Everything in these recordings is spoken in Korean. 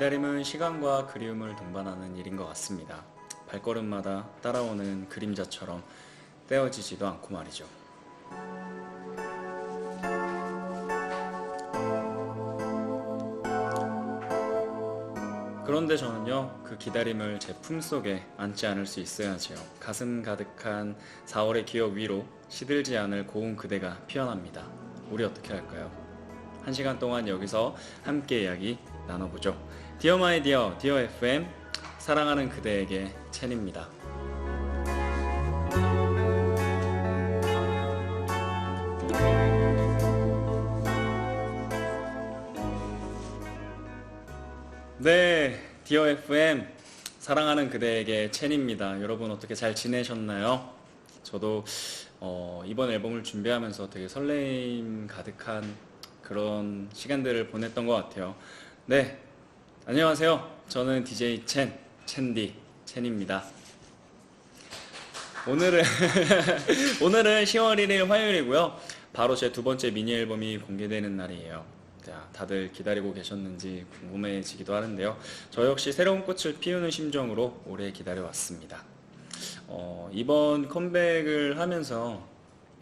기다림은 시간과 그리움을 동반하는 일인 것 같습니다. 발걸음마다 따라오는 그림자처럼 떼어지지도 않고 말이죠. 그런데 저는요, 그 기다림을 제 품속에 안지 않을 수 있어야지요. 가슴 가득한 4월의 기억 위로 시들지 않을 고운 그대가 피어납니다. 우리 어떻게 할까요? 1시간 동안 여기서 함께 이야기 나눠보죠. 디어 마이 디어, 디어 FM, 사랑하는 그대에게 첸입니다. 네, 디어 FM, 사랑하는 그대에게 첸입니다. 여러분 어떻게 잘 지내셨나요? 저도 이번 앨범을 준비하면서 되게 설레임 가득한 그런 시간들을 보냈던 것 같아요. 네, 안녕하세요. 저는 DJ 첸디, 첸입니다. 오늘은 10월 1일 화요일이고요. 바로 제 두 번째 미니 앨범이 공개되는 날이에요. 자, 다들 기다리고 계셨는지 궁금해지기도 하는데요. 저 역시 새로운 꽃을 피우는 심정으로 오래 기다려왔습니다. 이번 컴백을 하면서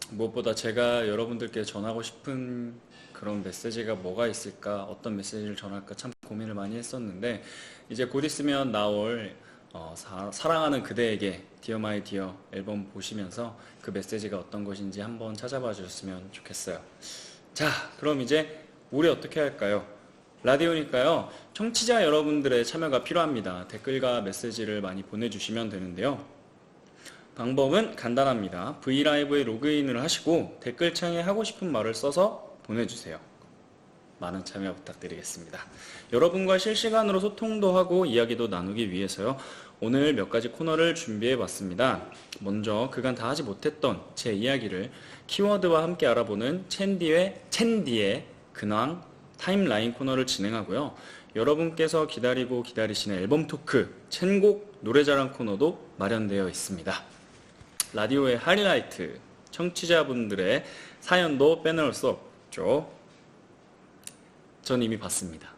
무엇보다 제가 여러분들께 전하고 싶은 그런 메시지가 뭐가 있을까, 어떤 메시지를 전할까 참 고민을 많이 했었는데, 이제 곧 있으면 나올 사랑하는 그대에게 디어 마이 디어 앨범 보시면서 그 메시지가 어떤 것인지 한번 찾아봐 주셨으면 좋겠어요. 자, 그럼 이제 우리 어떻게 할까요? 라디오니까요, 청취자 여러분들의 참여가 필요합니다. 댓글과 메시지를 많이 보내주시면 되는데요. 방법은 간단합니다. 브이라이브에 로그인을 하시고 댓글창에 하고 싶은 말을 써서 보내주세요. 많은 참여 부탁드리겠습니다. 여러분과 실시간으로 소통도 하고 이야기도 나누기 위해서요, 오늘 몇 가지 코너를 준비해 봤습니다. 먼저 그간 다 하지 못했던 제 이야기를 키워드와 함께 알아보는 첸디의 근황 타임라인 코너를 진행하고요. 여러분께서 기다리고 기다리시는 앨범 토크 첸곡 노래자랑 코너도 마련되어 있습니다. 라디오의 하이라이트, 청취자분들의 사연도 빼놓을 수 없죠. 전 이미 봤습니다.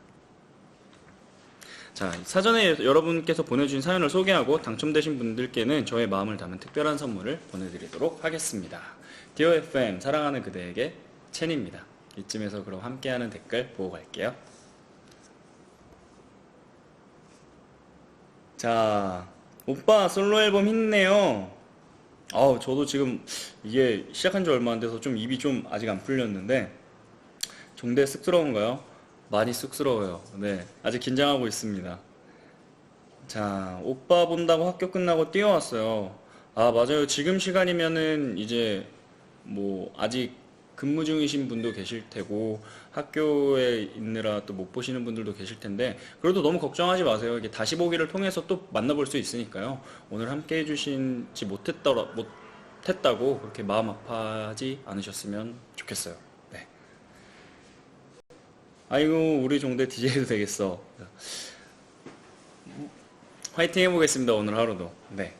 자, 사전에 여러분께서 보내주신 사연을 소개하고 당첨되신 분들께는 저의 마음을 담은 특별한 선물을 보내드리도록 하겠습니다. 디어 FM, 사랑하는 그대에게 첸입니다. 이쯤에서 그럼 함께하는 댓글 보고 갈게요. 자, 오빠 솔로 앨범 힘내요. 저도 지금 이게 시작한 지 얼마 안 돼서 좀 입이 좀 아직 안 풀렸는데, 종대 쑥스러운가요? 많이 쑥스러워요. 네, 아직 긴장하고 있습니다. 자, 오빠 본다고 학교 끝나고 뛰어왔어요. 아, 맞아요. 지금 시간이면은 이제 뭐 아직 근무 중이신 분도 계실 테고 학교에 있느라 또 못 보시는 분들도 계실 텐데, 그래도 너무 걱정하지 마세요. 이게 다시 보기를 통해서 또 만나볼 수 있으니까요. 오늘 함께 해주신지 못했다고 그렇게 마음 아파하지 않으셨으면 좋겠어요. 네. 아이고, 우리 종대 DJ도 되겠어. 화이팅 해보겠습니다. 오늘 하루도. 네.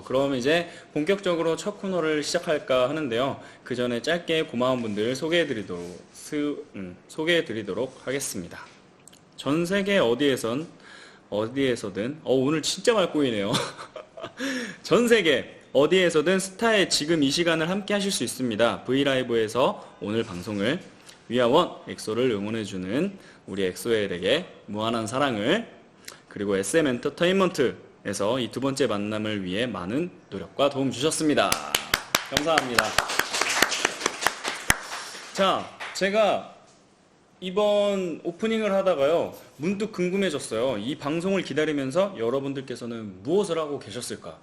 그럼 이제 본격적으로 첫 코너를 시작할까 하는데요. 그 전에 짧게 고마운 분들 소개해드리도록 하겠습니다. 전 세계 어디에서든, 오늘 진짜 맑고이네요. 전 세계 어디에서든 스타의 지금 이 시간을 함께 하실 수 있습니다. 브이라이브에서 오늘 방송을 위아원 엑소를 응원해주는 우리 엑소엘에게 무한한 사랑을, 그리고 SM 엔터테인먼트에서 이 두 번째 만남을 위해 많은 노력과 도움 주셨습니다. 감사합니다. 자, 제가 이번 오프닝을 하다가요, 문득 궁금해졌어요. 이 방송을 기다리면서 여러분들께서는 무엇을 하고 계셨을까?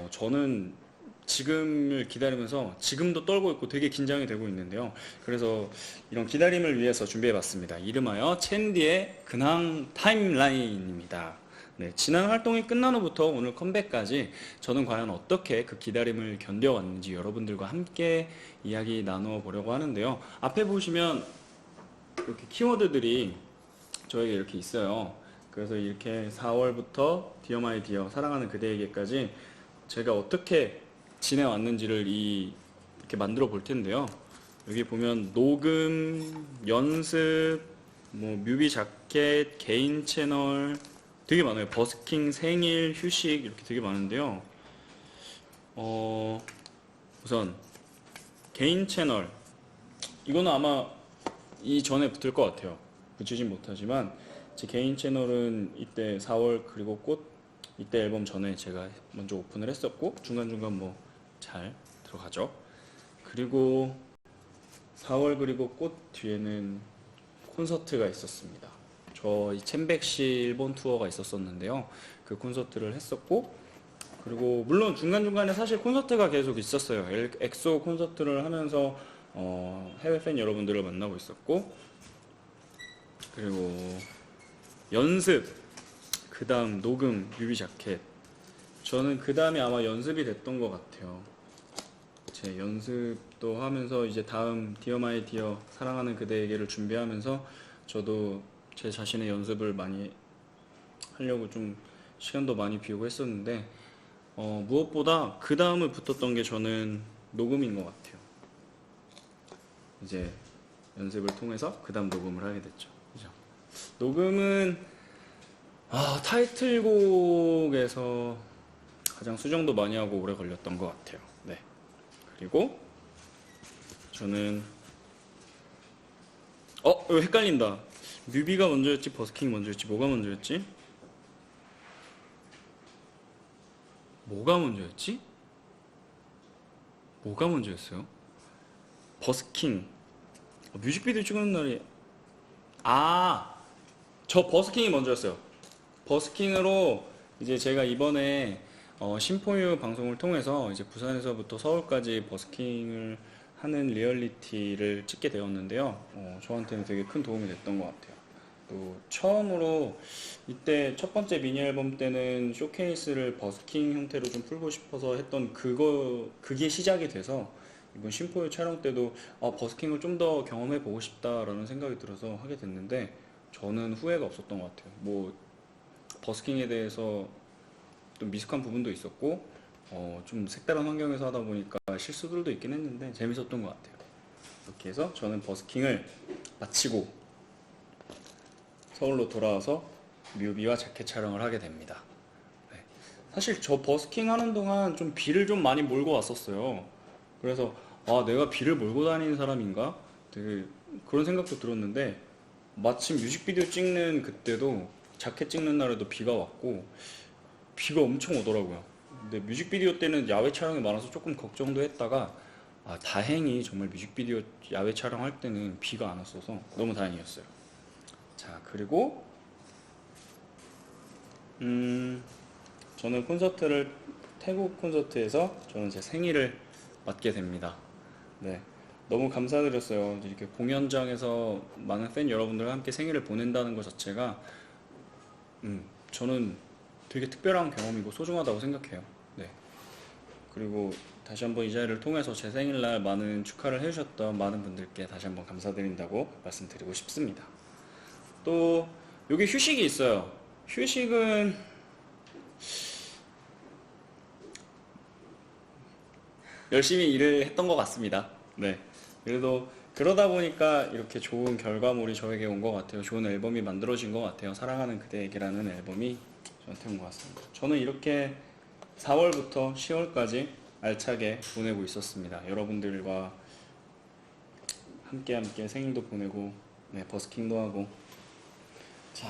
저는 지금을 기다리면서 지금도 떨고 있고 되게 긴장이 되고 있는데요. 그래서 이런 기다림을 위해서 준비해봤습니다. 이름하여 첸디의 근황 타임라인입니다. 네, 지난 활동이 끝난 후부터 오늘 컴백까지 저는 과연 어떻게 그 기다림을 견뎌왔는지 여러분들과 함께 이야기 나누어 보려고 하는데요. 앞에 보시면 이렇게 키워드들이 저에게 이렇게 있어요. 그래서 이렇게 4월부터 디어 마이 디어, 사랑하는 그대에게까지 제가 어떻게 지내왔는지를 이렇게 만들어 볼 텐데요. 여기 보면 녹음, 연습, 뭐 뮤비 자켓, 개인 채널 되게 많아요. 버스킹, 생일, 휴식 이렇게 되게 많은데요. 우선 개인 채널 이거는 아마 이전에 붙을 것 같아요. 붙이진 못하지만 제 개인 채널은 이때 4월 그리고 꽃 이때 앨범 전에 제가 먼저 오픈을 했었고 중간중간 뭐 잘 들어가죠. 그리고 4월 그리고 꽃 뒤에는 콘서트가 있었습니다. 저희 챔백시 일본 투어가 있었었는데요. 그 콘서트를 했었고 그리고 물론 중간중간에 사실 콘서트가 계속 있었어요. 엑소 콘서트를 하면서 해외 팬 여러분들을 만나고 있었고 그리고 연습 그 다음 녹음 뮤비 자켓 저는 그 다음에 아마 연습이 됐던 것 같아요. 제 연습도 하면서 이제 다음 디어 마이 디어 사랑하는 그대에게를 준비하면서 저도 제 자신의 연습을 많이 하려고 좀 시간도 많이 비우고 했었는데 무엇보다 그 다음을 붙었던 게 저는 녹음인 것 같아요. 이제 연습을 통해서 그 다음 녹음을 하게 됐죠. 그죠? 녹음은 타이틀곡에서 가장 수정도 많이 하고 오래 걸렸던 것 같아요. 네. 그리고 저는 이거 헷갈린다. 뮤비가 먼저였지 버스킹이 먼저였지 뭐가 먼저였지? 뭐가 먼저였지? 뭐가 먼저였어요? 버스킹 뮤직비디오 찍는 날이 저 버스킹이 먼저였어요. 버스킹으로 이제 제가 이번에 심포유 방송을 통해서 이제 부산에서부터 서울까지 버스킹을 하는 리얼리티를 찍게 되었는데요. 저한테는 되게 큰 도움이 됐던 것 같아요. 또 처음으로 이때 첫 번째 미니 앨범 때는 쇼케이스를 버스킹 형태로 좀 풀고 싶어서 했던 그게 시작이 돼서 이번 심포유 촬영 때도 버스킹을 좀 더 경험해 보고 싶다라는 생각이 들어서 하게 됐는데 저는 후회가 없었던 것 같아요. 뭐 버스킹에 대해서 좀 미숙한 부분도 있었고 좀 색다른 환경에서 하다 보니까 실수들도 있긴 했는데 재밌었던 것 같아요. 이렇게 해서 저는 버스킹을 마치고 서울로 돌아와서 뮤비와 자켓 촬영을 하게 됩니다. 네. 사실 저 버스킹 하는 동안 좀 비를 좀 많이 몰고 왔었어요. 그래서 내가 비를 몰고 다니는 사람인가? 되게 그런 생각도 들었는데 마침 뮤직비디오 찍는 그때도 자켓 찍는 날에도 비가 왔고 비가 엄청 오더라고요. 근데 뮤직비디오 때는 야외 촬영이 많아서 조금 걱정도 했다가 다행히 정말 뮤직비디오 야외 촬영할 때는 비가 안 왔어서 너무 다행이었어요. 자 그리고 저는 태국 콘서트에서 저는 제 생일을 맞게 됩니다. 네, 너무 감사드렸어요. 이렇게 공연장에서 많은 팬 여러분들과 함께 생일을 보낸다는 것 자체가 저는 되게 특별한 경험이고 소중하다고 생각해요. 네. 그리고 다시 한번 이 자리를 통해서 제 생일날 많은 축하를 해주셨던 많은 분들께 다시 한번 감사드린다고 말씀드리고 싶습니다. 또 여기 휴식이 있어요. 휴식은 열심히 일을 했던 것 같습니다. 네. 그래도 그러다 보니까 이렇게 좋은 결과물이 저에게 온 것 같아요. 좋은 앨범이 만들어진 것 같아요. 사랑하는 그대에게라는 앨범이 저한테 온 것 같습니다. 저는 이렇게 4월부터 10월까지 알차게 보내고 있었습니다. 여러분들과 함께 생일도 보내고 버스킹도 하고 자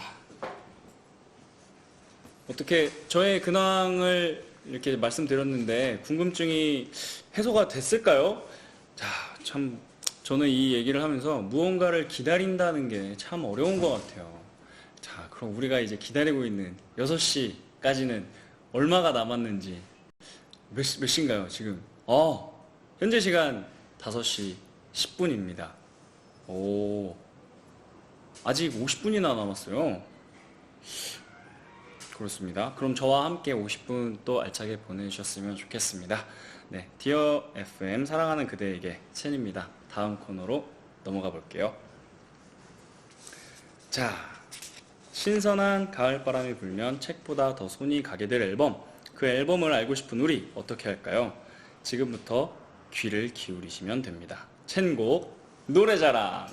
어떻게 저의 근황을 이렇게 말씀드렸는데 궁금증이 해소가 됐을까요? 자, 참 저는 이 얘기를 하면서 무언가를 기다린다는 게 참 어려운 것 같아요. 자, 그럼 우리가 이제 기다리고 있는 6시까지는 얼마가 남았는지 몇 시인가요, 지금? 현재 시간 5시 10분입니다. 오, 아직 50분이나 남았어요. 그렇습니다. 그럼 저와 함께 50분 또 알차게 보내주셨으면 좋겠습니다. 네, 디어 FM 사랑하는 그대에게 첸입니다. 다음 코너로 넘어가 볼게요. 자, 신선한 가을바람이 불면 책보다 더 손이 가게 될 앨범. 그 앨범을 알고 싶은 우리 어떻게 할까요? 지금부터 귀를 기울이시면 됩니다. 첸곡 노래자랑.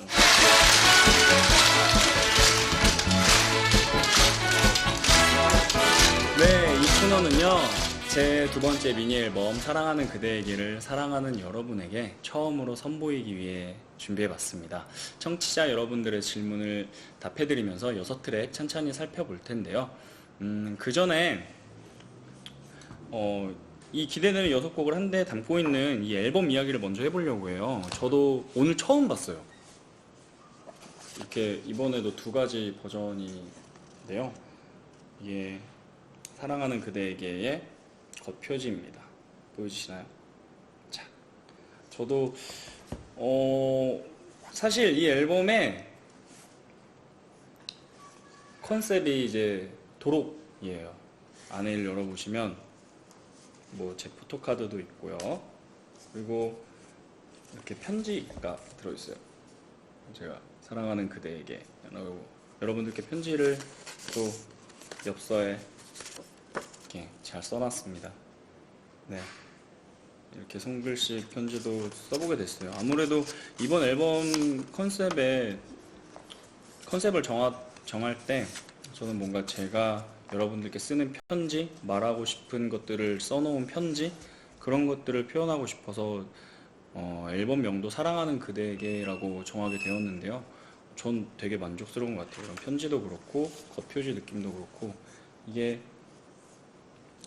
이번에는요, 제 두 번째 미니 앨범 사랑하는 그대에게를 사랑하는 여러분에게 처음으로 선보이기 위해 준비해봤습니다. 청취자 여러분들의 질문을 답해드리면서 6트랙 천천히 살펴볼 텐데요. 그 전에 이 기대되는 6곡을 한데 담고 있는 이 앨범 이야기를 먼저 해보려고 해요. 저도 오늘 처음 봤어요. 이렇게 이번에도 두 가지 버전인데요. 이게 사랑하는 그대에게의 겉표지입니다. 보여주시나요? 자, 저도 사실 이 앨범의 컨셉이 이제 도록이에요. 안에를 열어보시면 뭐 제 포토카드도 있고요. 그리고 이렇게 편지가 들어있어요. 제가 사랑하는 그대에게 여러분들께 편지를 또 엽서에 이렇게 잘 써놨습니다. 네, 이렇게 손글씨 편지도 써보게 됐어요. 아무래도 이번 앨범 컨셉을 정할 때 저는 뭔가 제가 여러분들께 쓰는 편지, 말하고 싶은 것들을 써놓은 편지, 그런 것들을 표현하고 싶어서 앨범명도 사랑하는 그대에게라고 정하게 되었는데요. 전 되게 만족스러운 것 같아요. 이런 편지도 그렇고 겉표지 느낌도 그렇고, 이게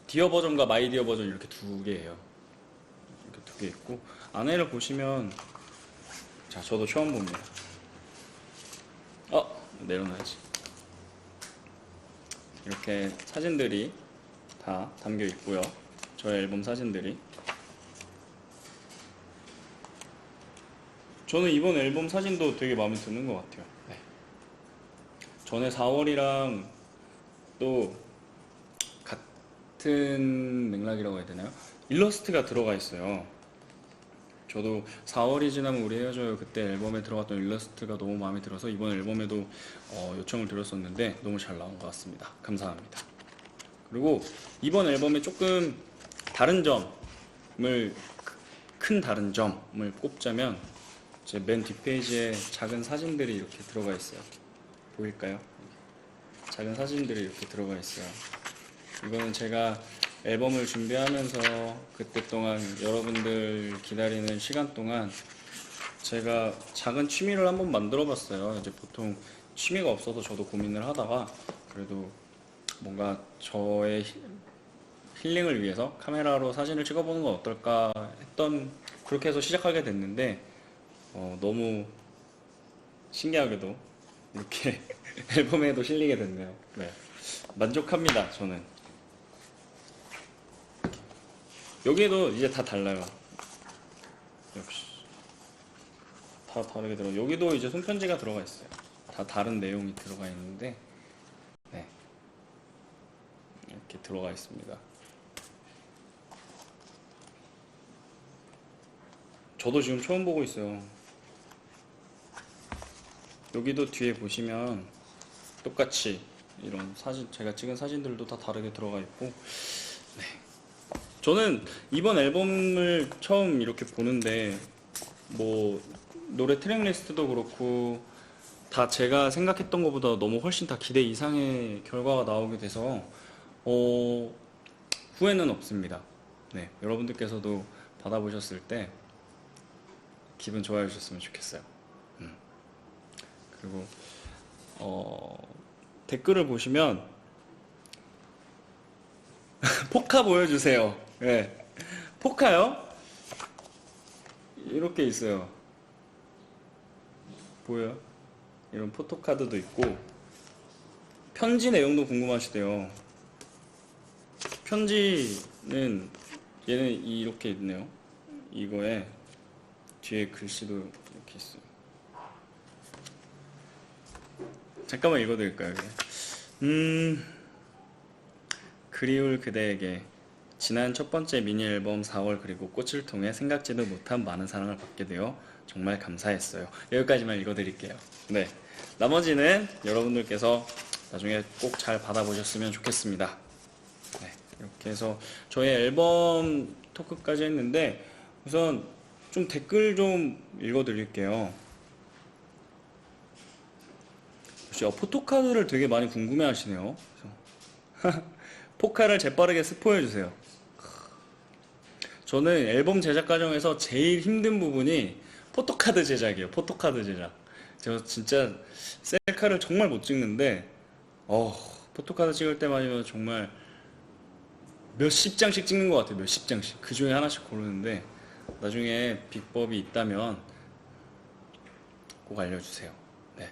디어 버전과 마이 디어 버전 이렇게 두 개예요. 이렇게 두 개 있고, 안에를 보시면, 자, 저도 처음 봅니다. 내려놔야지. 이렇게 사진들이 다 담겨 있고요. 저의 앨범 사진들이. 저는 이번 앨범 사진도 되게 마음에 드는 것 같아요. 네. 전에 4월이랑 또 같은 맥락이라고 해야 되나요? 일러스트가 들어가 있어요. 저도 4월이 지나면 우리 헤어져요 그때 앨범에 들어갔던 일러스트가 너무 마음에 들어서 이번 앨범에도 요청을 드렸었는데 너무 잘 나온 것 같습니다. 감사합니다. 그리고 이번 앨범에 조금 다른 점을, 큰 다른 점을 꼽자면 제 맨 뒷페이지에 작은 사진들이 이렇게 들어가 있어요. 보일까요? 작은 사진들이 이렇게 들어가 있어요. 이거는 제가 앨범을 준비하면서 그때 동안 여러분들 기다리는 시간 동안 제가 작은 취미를 한번 만들어 봤어요. 이제 보통 취미가 없어서 저도 고민을 하다가 그래도 뭔가 저의 힐링을 위해서 카메라로 사진을 찍어보는 건 어떨까 그렇게 해서 시작하게 됐는데 너무 신기하게도 이렇게 앨범에도 실리게 됐네요. 네. 만족합니다, 저는. 여기에도 이제 다 달라요. 역시 다 다르게 여기도 이제 손편지가 들어가 있어요. 다 다른 내용이 들어가 있는데, 네, 이렇게 들어가 있습니다. 저도 지금 처음 보고 있어요. 여기도 뒤에 보시면 똑같이 이런 사진, 제가 찍은 사진들도 다 다르게 들어가 있고, 네. 저는 이번 앨범을 처음 이렇게 보는데 뭐 노래 트랙 리스트도 그렇고 다 제가 생각했던 것보다 너무 훨씬 다 기대 이상의 결과가 나오게 돼서 후회는 없습니다. 네, 여러분들께서도 받아보셨을 때 기분 좋아해 주셨으면 좋겠어요. 그리고 댓글을 보시면 포카 보여주세요. 네. 포카요? 이렇게 있어요. 보여요? 이런 포토카드도 있고, 편지 내용도 궁금하시대요. 편지는 얘는 이렇게 있네요. 이거에 뒤에 글씨도 이렇게 있어요. 잠깐만 읽어드릴까요? 그리울 그대에게 지난 첫 번째 미니 앨범 4월 그리고 꽃을 통해 생각지도 못한 많은 사랑을 받게 되어 정말 감사했어요. 여기까지만 읽어드릴게요. 네, 나머지는 여러분들께서 나중에 꼭 잘 받아보셨으면 좋겠습니다. 네, 이렇게 해서 저희 앨범 토크까지 했는데 우선 좀 댓글 좀 읽어드릴게요. 역시 포토카드를 되게 많이 궁금해 하시네요. 포카를 재빠르게 스포해주세요. 저는 앨범 제작 과정에서 제일 힘든 부분이 포토카드 제작이에요. 포토카드 제작. 제가 진짜 셀카를 정말 못 찍는데, 포토카드 찍을 때만이면 정말 몇십 장씩 찍는 것 같아요. 몇십 장씩. 그 중에 하나씩 고르는데, 나중에 비법이 있다면 꼭 알려주세요. 네.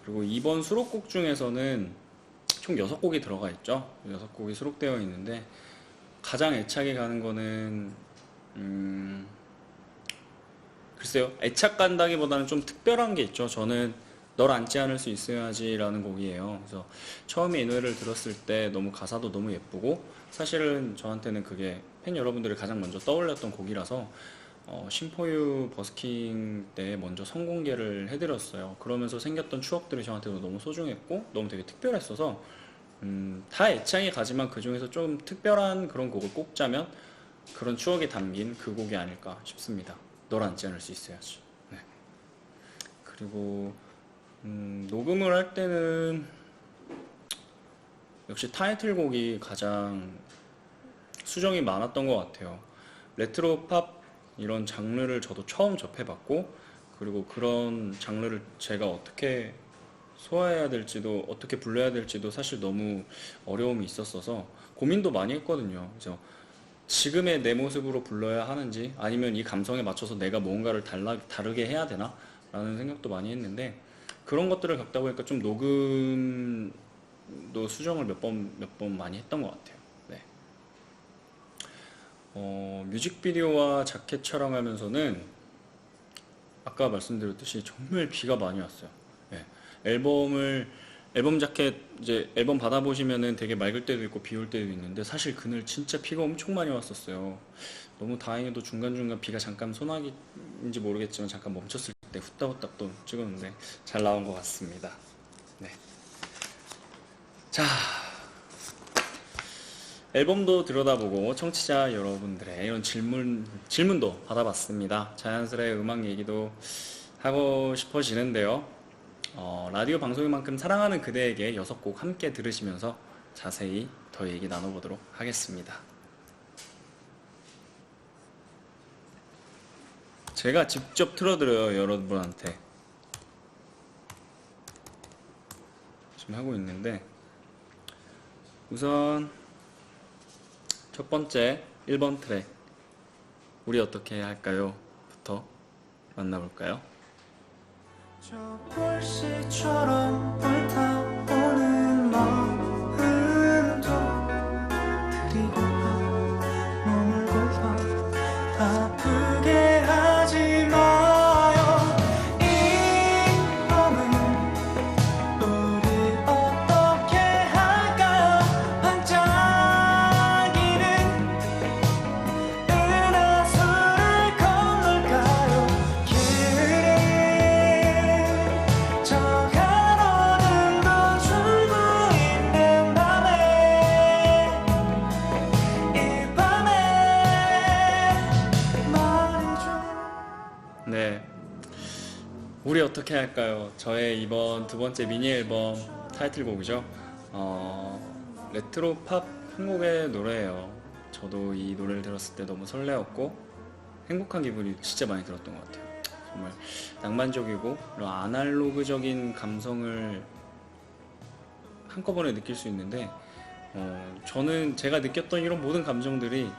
그리고 이번 수록곡 중에서는 총 6곡이 들어가 있죠. 6곡이 수록되어 있는데, 가장 애착이 가는 거는 글쎄요, 애착 간다기보다는 좀 특별한 게 있죠. 저는 널 안지 않을 수 있어야지 라는 곡이에요. 그래서 처음에 이 노래를 들었을 때 너무 가사도 너무 예쁘고, 사실은 저한테는 그게 팬 여러분들이 가장 먼저 떠올렸던 곡이라서 심포유 버스킹 때 먼저 선공개를 해드렸어요. 그러면서 생겼던 추억들이 저한테도 너무 소중했고 너무 되게 특별했어서 다 애착이 가지만 그 중에서 좀 특별한 그런 곡을 꼽자면 그런 추억이 담긴 그 곡이 아닐까 싶습니다. 널 안지 않을 수 있어야지. 네. 그리고 녹음을 할 때는 역시 타이틀곡이 가장 수정이 많았던 것 같아요. 레트로 팝 이런 장르를 저도 처음 접해봤고, 그리고 그런 장르를 제가 어떻게 소화해야 될지도 어떻게 불러야 될지도 사실 너무 어려움이 있었어서 고민도 많이 했거든요. 그래서 지금의 내 모습으로 불러야 하는지 아니면 이 감성에 맞춰서 내가 뭔가를 다르게 해야 되나 라는 생각도 많이 했는데, 그런 것들을 겪다 보니까 좀 녹음도 수정을 몇 번 많이 했던 것 같아요. 네. 뮤직비디오와 자켓 촬영하면서는 아까 말씀드렸듯이 정말 비가 많이 왔어요. 네. 앨범 자켓 이제 앨범 받아보시면은 되게 맑을 때도 있고 비 올 때도 있는데, 사실 그날 진짜 비가 엄청 많이 왔었어요. 너무 다행히도 중간중간 비가 잠깐 소나기인지 모르겠지만 잠깐 멈췄을 때 후딱후딱 또 찍었는데 잘 나온 것 같습니다. 네. 자, 앨범도 들여다보고 청취자 여러분들의 이런 질문도 받아봤습니다. 자연스레 음악 얘기도 하고 싶어지는데요. 라디오 방송인 만큼 사랑하는 그대에게 6곡 함께 들으시면서 자세히 더 얘기 나눠보도록 하겠습니다. 제가 직접 틀어드려요, 여러분한테. 지금 하고 있는데, 우선 첫 번째 1번 트랙 우리 어떻게 해야 할까요? 부터 만나볼까요? 저 불씨처럼 불타오르는 마음도 드리고파 머물고파 아프게 하지 마요. 이 밤은 우리 어떻게 할까요? 반짝이는 은하수를 건널까요? 저 가로등도 줄고 있는 밤에 이 밤에 말해줘. 네, 우리 어떻게 할까요? 저의 이번 두 번째 미니 앨범 타이틀곡이죠. 레트로 팝 한 곡의 노래예요. 저도 이 노래를 들었을 때 너무 설레었고 행복한 기분이 진짜 많이 들었던 것 같아요. 정말 낭만적이고 이런 아날로그적인 감성을 한꺼번에 느낄 수 있는데, 저는 제가 느꼈던 이런 모든 감정들이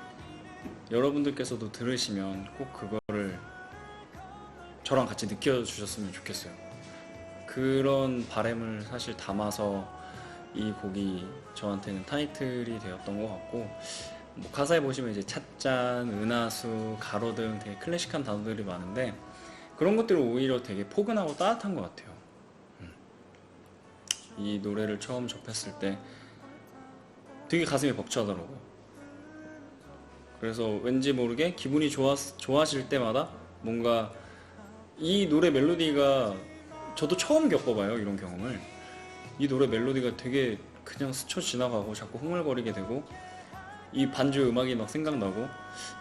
여러분들께서도 들으시면 꼭 그거를 저랑 같이 느껴주셨으면 좋겠어요. 그런 바람을 사실 담아서 이 곡이 저한테는 타이틀이 되었던 것 같고, 뭐 가사에 보시면 이제 찻잔, 은하수, 가로등 되게 클래식한 단어들이 많은데 그런 것들은 오히려 되게 포근하고 따뜻한 것 같아요. 이 노래를 처음 접했을 때 되게 가슴이 벅차더라고요. 그래서 왠지 모르게 기분이 좋아질 때마다 뭔가 이 노래 멜로디가, 저도 처음 겪어봐요, 이런 경험을. 이 노래 멜로디가 되게 그냥 스쳐 지나가고 자꾸 흥얼거리게 되고 이 반주 음악이 막 생각나고,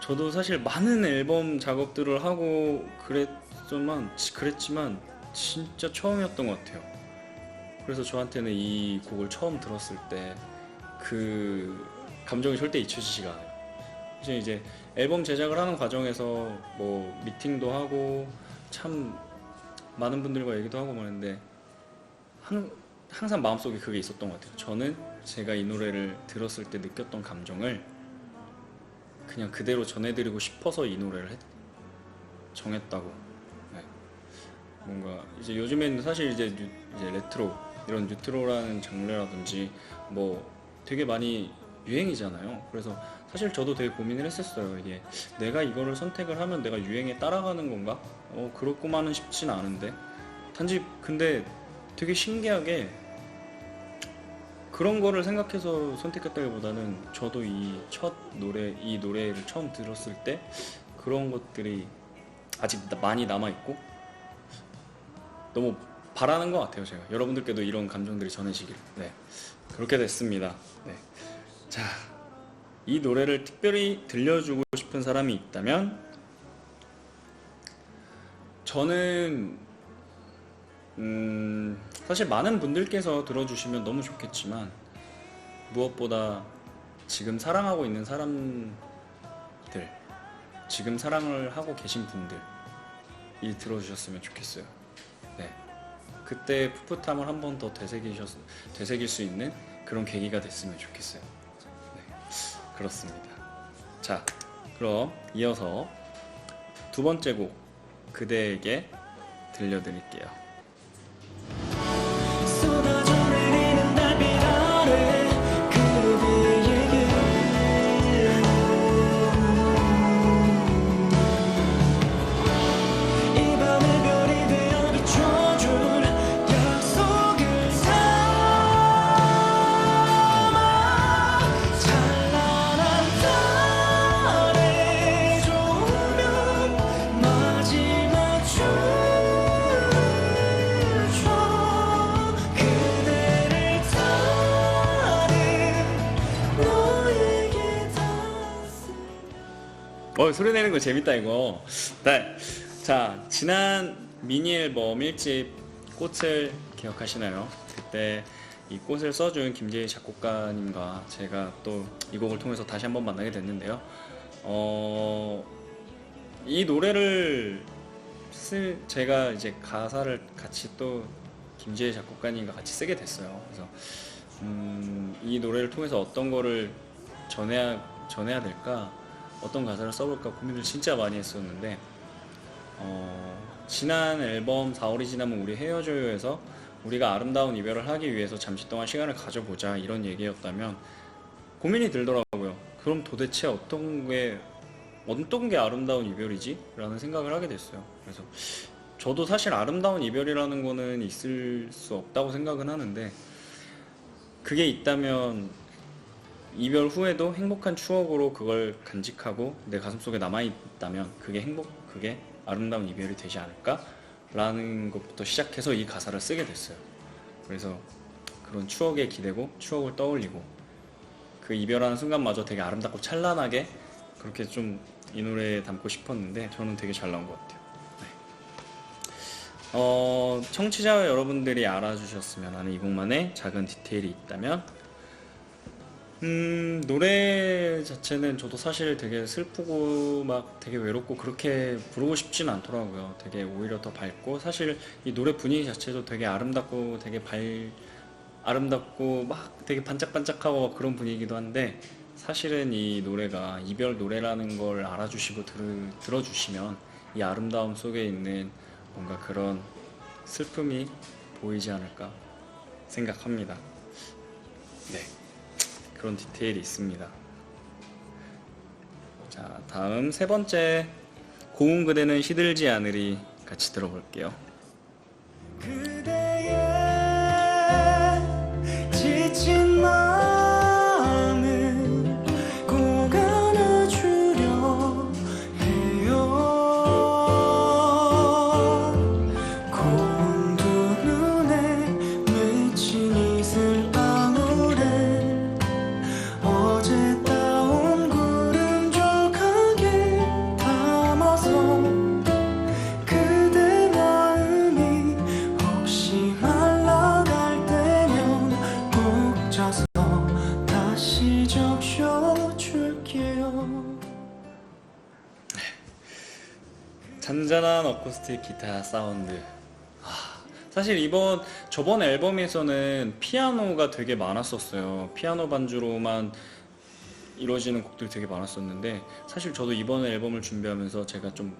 저도 사실 많은 앨범 작업들을 하고 그랬지만 진짜 처음이었던 것 같아요. 그래서 저한테는 이 곡을 처음 들었을 때 그 감정이 절대 잊혀지지가 않아요. 사실 이제 앨범 제작을 하는 과정에서 뭐 미팅도 하고 참 많은 분들과 얘기도 하고 그러는데 항상 마음속에 그게 있었던 것 같아요. 저는 제가 이 노래를 들었을 때 느꼈던 감정을 그냥 그대로 전해드리고 싶어서 이 노래를 정했다고. 네. 뭔가 이제 요즘에는 사실 이제 레트로 이런 뉴트로라는 장르라든지 뭐 되게 많이 유행이잖아요. 그래서 사실 저도 되게 고민을 했었어요. 이게 내가 이거를 선택을 하면 내가 유행에 따라가는 건가? 그렇고만은 싶진 않은데 단지 근데 되게 신기하게 그런 거를 생각해서 선택했다기보다는 저도 이 노래를 처음 들었을 때 그런 것들이 아직 많이 남아있고 너무 바라는 것 같아요. 제가 여러분들께도 이런 감정들이 전해지길. 네, 그렇게 됐습니다. 네. 자, 이 노래를 특별히 들려주고 싶은 사람이 있다면 저는 사실 많은 분들께서 들어주시면 너무 좋겠지만 무엇보다 지금 사랑하고 있는 사람들, 지금 사랑을 하고 계신 분들이 들어주셨으면 좋겠어요. 네. 그때 풋풋함을 한 번 더 되새길 수 있는 그런 계기가 됐으면 좋겠어요. 네. 그렇습니다. 자, 그럼 이어서 두 번째 곡 그대에게 들려드릴게요. 쏟아져 내리는 달빛 아래 그대에게 이 밤의 별이 되어 비춰줄 약속을 삼아 찬란한 달의 조명 마지막 춤 소리 내는 거 재밌다 이거. 네. 자, 지난 미니 앨범 1집 꽃을 기억하시나요? 그때 이 꽃을 써준 김재희 작곡가님과 제가 또 이 곡을 통해서 다시 한번 만나게 됐는데요. 이 노래를 제가 이제 가사를 같이 또 김재희 작곡가님과 같이 쓰게 됐어요. 그래서 이 노래를 통해서 어떤 거를 전해야 될까, 어떤 가사를 써볼까 고민을 진짜 많이 했었는데 지난 앨범 4월이 지나면 우리 헤어져요에서 우리가 아름다운 이별을 하기 위해서 잠시 동안 시간을 가져보자 이런 얘기였다면 고민이 들더라고요. 그럼 도대체 어떤 게 아름다운 이별이지? 라는 생각을 하게 됐어요. 그래서 저도 사실 아름다운 이별이라는 거는 있을 수 없다고 생각은 하는데 그게 있다면 이별 후에도 행복한 추억으로 그걸 간직하고 내 가슴속에 남아있다면 그게 아름다운 이별이 되지 않을까? 라는 것부터 시작해서 이 가사를 쓰게 됐어요. 그래서 그런 추억에 기대고 추억을 떠올리고 그 이별하는 순간마저 되게 아름답고 찬란하게 그렇게 좀 이 노래에 담고 싶었는데 저는 되게 잘 나온 것 같아요. 네. 청취자 여러분들이 알아주셨으면 하는 이 곡만의 작은 디테일이 있다면 노래 자체는 저도 사실 되게 슬프고 막 되게 외롭고 그렇게 부르고 싶진 않더라고요. 되게 오히려 더 밝고 사실 이 노래 분위기 자체도 되게 아름답고 되게 아름답고 막 되게 반짝반짝하고 그런 분위기도 한데 사실은 이 노래가 이별 노래라는 걸 알아주시고 들어주시면 이 아름다움 속에 있는 뭔가 그런 슬픔이 보이지 않을까 생각합니다. 네. 그런 디테일이 있습니다. 자, 다음 세 번째 고운 그대는 시들지 않으리 같이 들어볼게요. 그대의 지친 마음을 꼭 안아주려 해요. 고운 두 눈에 맺힌 이슬 방울에 어제 따온 구름 조각에 담아서 그대 마음 잔잔한 어쿠스틱 기타 사운드. 사실 저번 앨범에서는 피아노가 되게 많았었어요. 피아노 반주로만 이루어지는 곡들이 되게 많았었는데, 사실 저도 이번 앨범을 준비하면서 제가 좀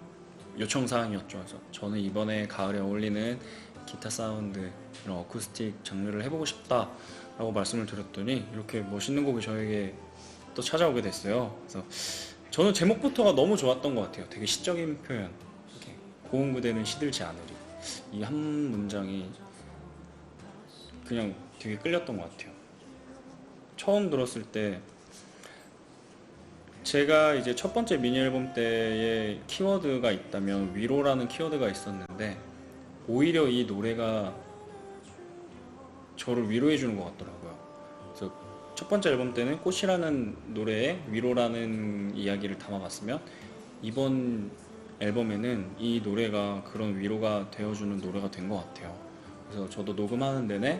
요청사항이었죠. 그래서 저는 이번에 가을에 어울리는 기타 사운드, 이런 어쿠스틱 장르를 해보고 싶다라고 말씀을 드렸더니 이렇게 멋있는 곡이 저에게 또 찾아오게 됐어요. 그래서 저는 제목부터가 너무 좋았던 것 같아요. 되게 시적인 표현, 이렇게 고운 그대는 시들지 않으리, 이 한 문장이 그냥 되게 끌렸던 것 같아요. 처음 들었을 때 제가 이제 첫 번째 미니 앨범 때의 키워드가 있다면 위로라는 키워드가 있었는데, 오히려 이 노래가 저를 위로해 주는 것 같더라고요. 그래서 첫 번째 앨범 때는 꽃이라는 노래에 위로라는 이야기를 담아봤으면, 이번 앨범에는 이 노래가 그런 위로가 되어주는 노래가 된 것 같아요. 그래서 저도 녹음하는 내내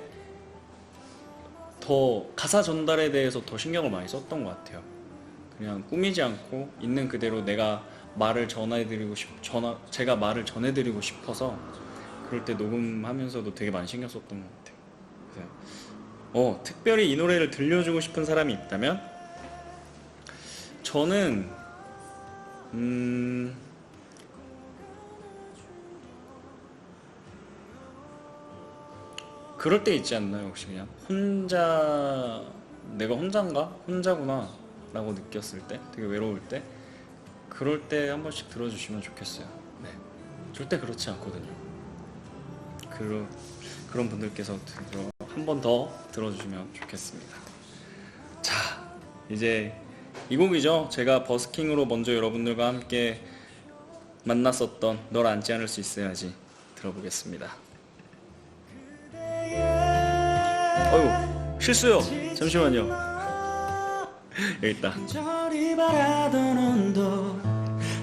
더 가사 전달에 대해서 더 신경을 많이 썼던 것 같아요. 그냥 꾸미지 않고 있는 그대로 제가 말을 전해드리고 싶어서, 그럴 때 녹음하면서도 되게 많이 신경 썼던 것 같아요. 그래서 특별히 이 노래를 들려주고 싶은 사람이 있다면, 저는 그럴 때 있지 않나요? 혹시 그냥 내가 혼자구나 라고 느꼈을 때, 되게 외로울 때, 그럴 때 한 번씩 들어주시면 좋겠어요. 네. 절대 그렇지 않거든요. 그런 분들께서 한 번 더 들어주시면 좋겠습니다. 자, 이제 이 곡이죠. 제가 버스킹으로 먼저 여러분들과 함께 만났었던 널 안지 않을 수 있어야지 들어보겠습니다. 어휴, 실수요. 잠시만요. 여기 있다. 저리 바라던 온도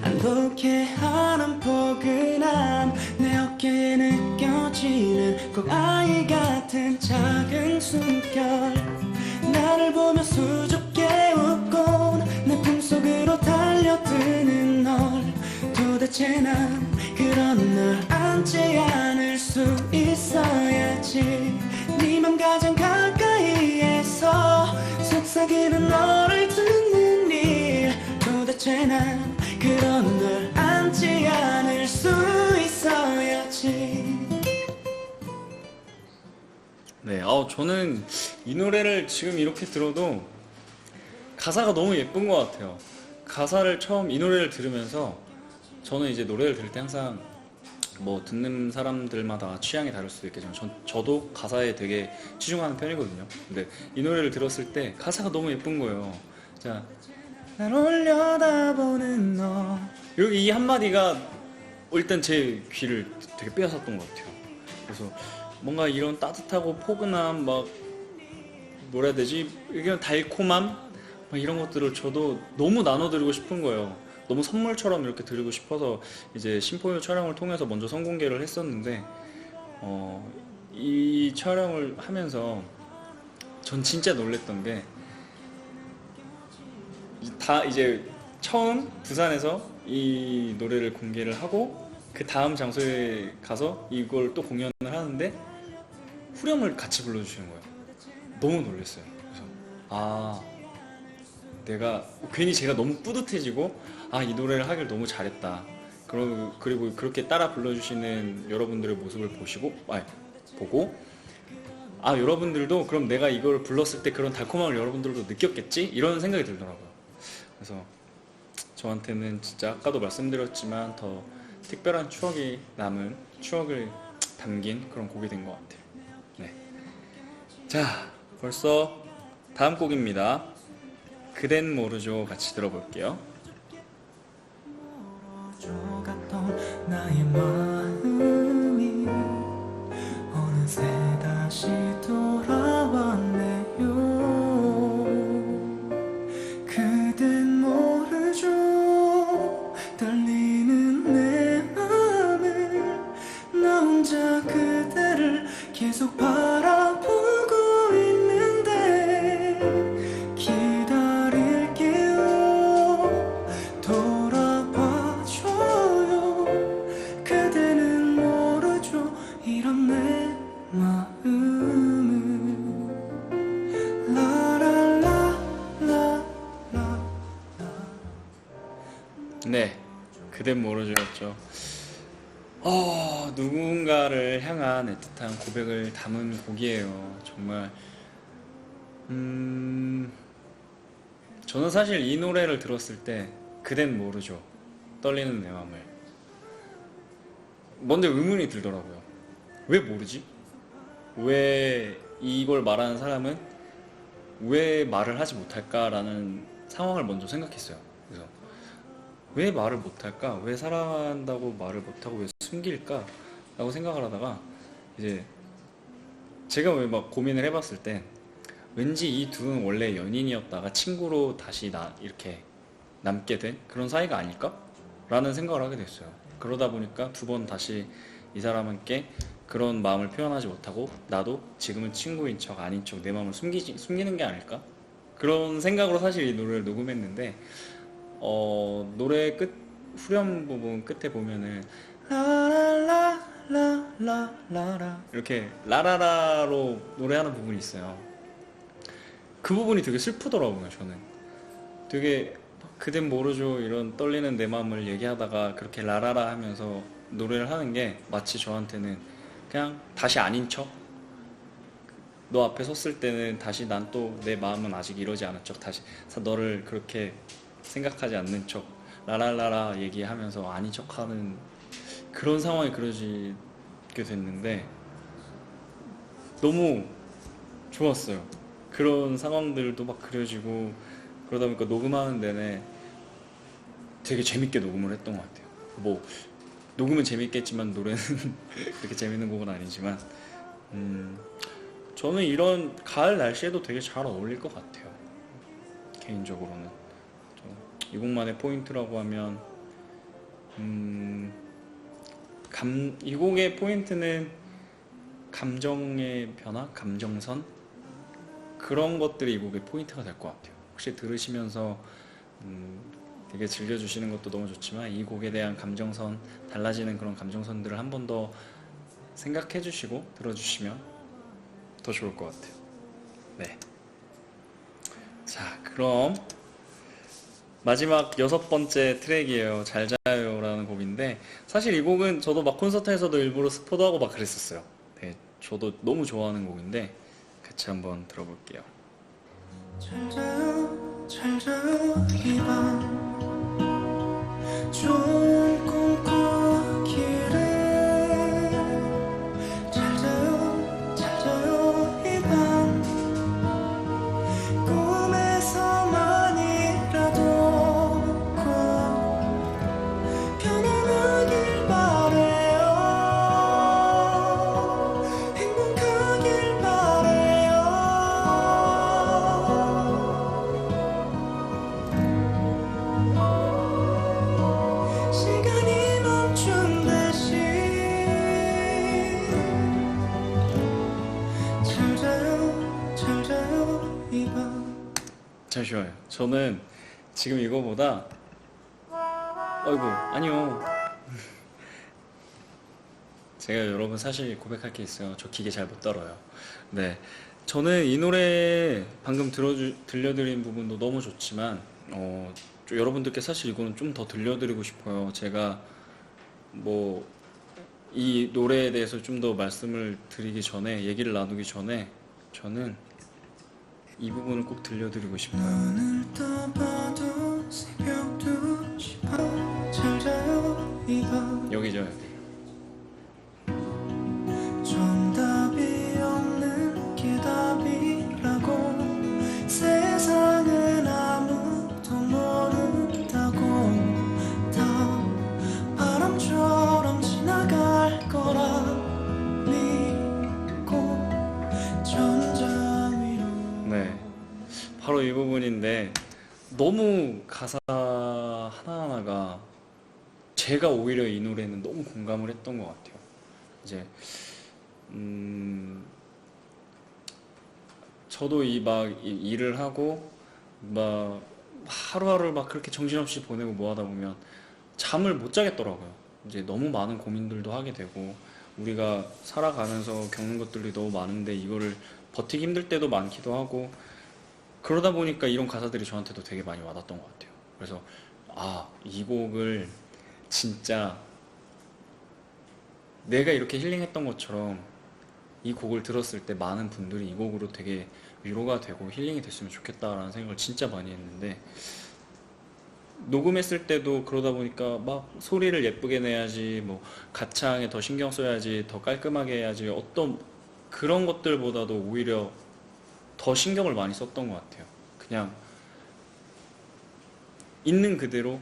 안 좋게 하는 포근함, 내 어깨에 느껴지는 꼭 아이 같은 작은 숨결, 나를 보며 수줍게 웃곤 내 품속으로 달려드는 널, 도대체 난 그런 널 안지 않을 수 있어야지. 네 맘 가장 가까이에서 속삭이는 너를 듣는 일, 도대체 난 그런 널 안지 않을 수 있어야지. 네, 저는 이 노래를 지금 이렇게 들어도 가사가 너무 예쁜 것 같아요. 가사를 처음 이 노래를 들으면서, 저는 이제 노래를 들을 때 항상 뭐 듣는 사람들마다 취향이 다를 수도 있겠지만 저도 가사에 되게 치중하는 편이거든요. 근데 이 노래를 들었을 때 가사가 너무 예쁜 거예요. 자, 날 올려다보는 너, 여기 이 한마디가 일단 제 귀를 되게 빼앗았던 것 같아요. 그래서 뭔가 이런 따뜻하고 포근함, 막 뭐라 해야 되지, 이런 달콤함, 막 이런 것들을 저도 너무 나눠드리고 싶은 거예요. 너무 선물처럼 이렇게 드리고 싶어서 이제 심포유 촬영을 통해서 먼저 선공개를 했었는데, 이 촬영을 하면서 전 진짜 놀랬던 게, 이제 처음 부산에서 이 노래를 공개를 하고 그 다음 장소에 가서 이걸 또 공연을 하는데 후렴을 같이 불러주시는 거예요. 너무 놀랐어요. 그래서 내가 괜히 제가 너무 뿌듯해지고, 이 노래를 하길 너무 잘했다. 그리고 그렇게 따라 불러주시는 여러분들의 모습을 보고, 여러분들도 그럼 내가 이걸 불렀을 때 그런 달콤함을 여러분들도 느꼈겠지? 이런 생각이 들더라고요. 그래서 저한테는 진짜 아까도 말씀드렸지만 더 특별한 추억이 남은, 추억을 담긴 그런 곡이 된 것 같아요. 네. 자, 벌써 다음 곡입니다. 그댄 모르죠. 같이 들어볼게요. 모르죠.나의 마음이 어느새 다시 돌아왔네요. 그댄 모르죠. 떨리는 내 맘을 나 혼자 그대를 계속 바라보고 있는데, 기다릴게요. 돌아와줘요. 네, 그댄 모르죠였죠. 누군가를 향한 애틋한 고백을 담은 곡이에요. 정말 저는 사실 이 노래를 들었을 때 그댄 모르죠. 떨리는 내 맘을. 먼저 의문이 들더라고요. 왜 모르지? 왜 이걸 말하는 사람은 왜 말을 하지 못할까라는 상황을 먼저 생각했어요. 그래서 왜 말을 못할까? 왜 사랑한다고 말을 못하고 왜 숨길까? 라고 생각을 하다가 이제 제가 왜 막 고민을 해봤을 때 왠지 이 둘은 원래 연인이었다가 친구로 다시 이렇게 남게 된 그런 사이가 아닐까? 라는 생각을 하게 됐어요. 그러다 보니까 두 번 다시 이 사람께 그런 마음을 표현하지 못하고 나도 지금은 친구인 척 아닌 척 내 마음을 숨기는 게 아닐까? 그런 생각으로 사실 이 노래를 녹음했는데 노래 후렴 부분 끝에 보면은 라라라라라라 이렇게 라라라로 노래하는 부분이 있어요. 그 부분이 되게 슬프더라고요. 저는 되게 그댄 모르죠 이런 떨리는 내 마음을 얘기하다가 그렇게 라라라 하면서 노래를 하는 게 마치 저한테는 그냥 다시 아닌 척, 너 앞에 섰을 때는 다시 난 또 내 마음은 아직 이러지 않은 척, 다시 너를 그렇게 생각하지 않는 척 라라라라 얘기하면서 아닌 척하는 그런 상황이 그려지게 됐는데 너무 좋았어요. 그런 상황들도 막 그려지고 그러다 보니까 녹음하는 내내 되게 재밌게 녹음을 했던 것 같아요. 뭐 녹음은 재밌겠지만 노래는 그렇게 재밌는 곡은 아니지만 저는 이런 가을 날씨에도 되게 잘 어울릴 것 같아요. 개인적으로는 이 곡만의 포인트라고 하면 이 곡의 포인트는 감정의 변화, 감정선 그런 것들이 이 곡의 포인트가 될 것 같아요. 혹시 들으시면서 되게 즐겨주시는 것도 너무 좋지만 이 곡에 대한 감정선, 달라지는 그런 감정선들을 한 번 더 생각해 주시고 들어주시면 더 좋을 것 같아요. 네. 자, 그럼 마지막 6번째 트랙이에요. 잘 자요라는 곡인데 사실 이 곡은 저도 막 콘서트에서도 일부러 스포도 하고 막 그랬었어요. 네, 저도 너무 좋아하는 곡인데 같이 한번 들어볼게요. 잘 자요 이 밤 좋은 꿈 꾸기를 잘 자요 이 밤 꿈에서만이라도 꼭 편안하길 바래요 행복하길 바래요 시간이 멈춘 듯이 잘 자요 이 밤 잠시만요. 저는 지금 이거보다 아이고 아니요. 제가 여러분 사실 고백할 게 있어요. 저 기계 잘 못 다뤄요. 네, 저는 이 노래 방금 들려드린 부분도 너무 좋지만 여러분들께 사실 이거는 좀 더 들려드리고 싶어요. 제가 뭐 이 노래에 대해서 좀 더 말씀을 드리기 전에 얘기를 나누기 전에 저는 이 부분을 꼭 들려드리고 싶어요. 눈을 떠봐도 새벽 2시 반 잘 자요 이 밤 여기죠, 여기. 정답이 없는 게 답이라고 세상은 아무도 모른다고 다 바람처럼 지나갈 거라 믿고 전자 위로 네, 바로 이 부분인데 너무 가사 하나하나가 제가 오히려 이 노래는 너무 공감을 했던 것 같아요. 이제 저도 일을 하고 막 하루하루를 막 그렇게 정신없이 보내고 뭐 하다 보면 잠을 못 자겠더라고요. 이제 너무 많은 고민들도 하게 되고 우리가 살아가면서 겪는 것들이 너무 많은데 이거를 버티기 힘들 때도 많기도 하고 그러다 보니까 이런 가사들이 저한테도 되게 많이 와닿았던 것 같아요. 그래서 이 곡을 진짜 내가 이렇게 힐링했던 것처럼 이 곡을 들었을 때 많은 분들이 이 곡으로 되게 위로가 되고 힐링이 됐으면 좋겠다라는 생각을 진짜 많이 했는데, 녹음했을 때도 그러다 보니까 막 소리를 예쁘게 내야지, 뭐 가창에 더 신경 써야지, 더 깔끔하게 해야지, 어떤 그런 것들보다도 오히려 더 신경을 많이 썼던 것 같아요. 그냥 있는 그대로.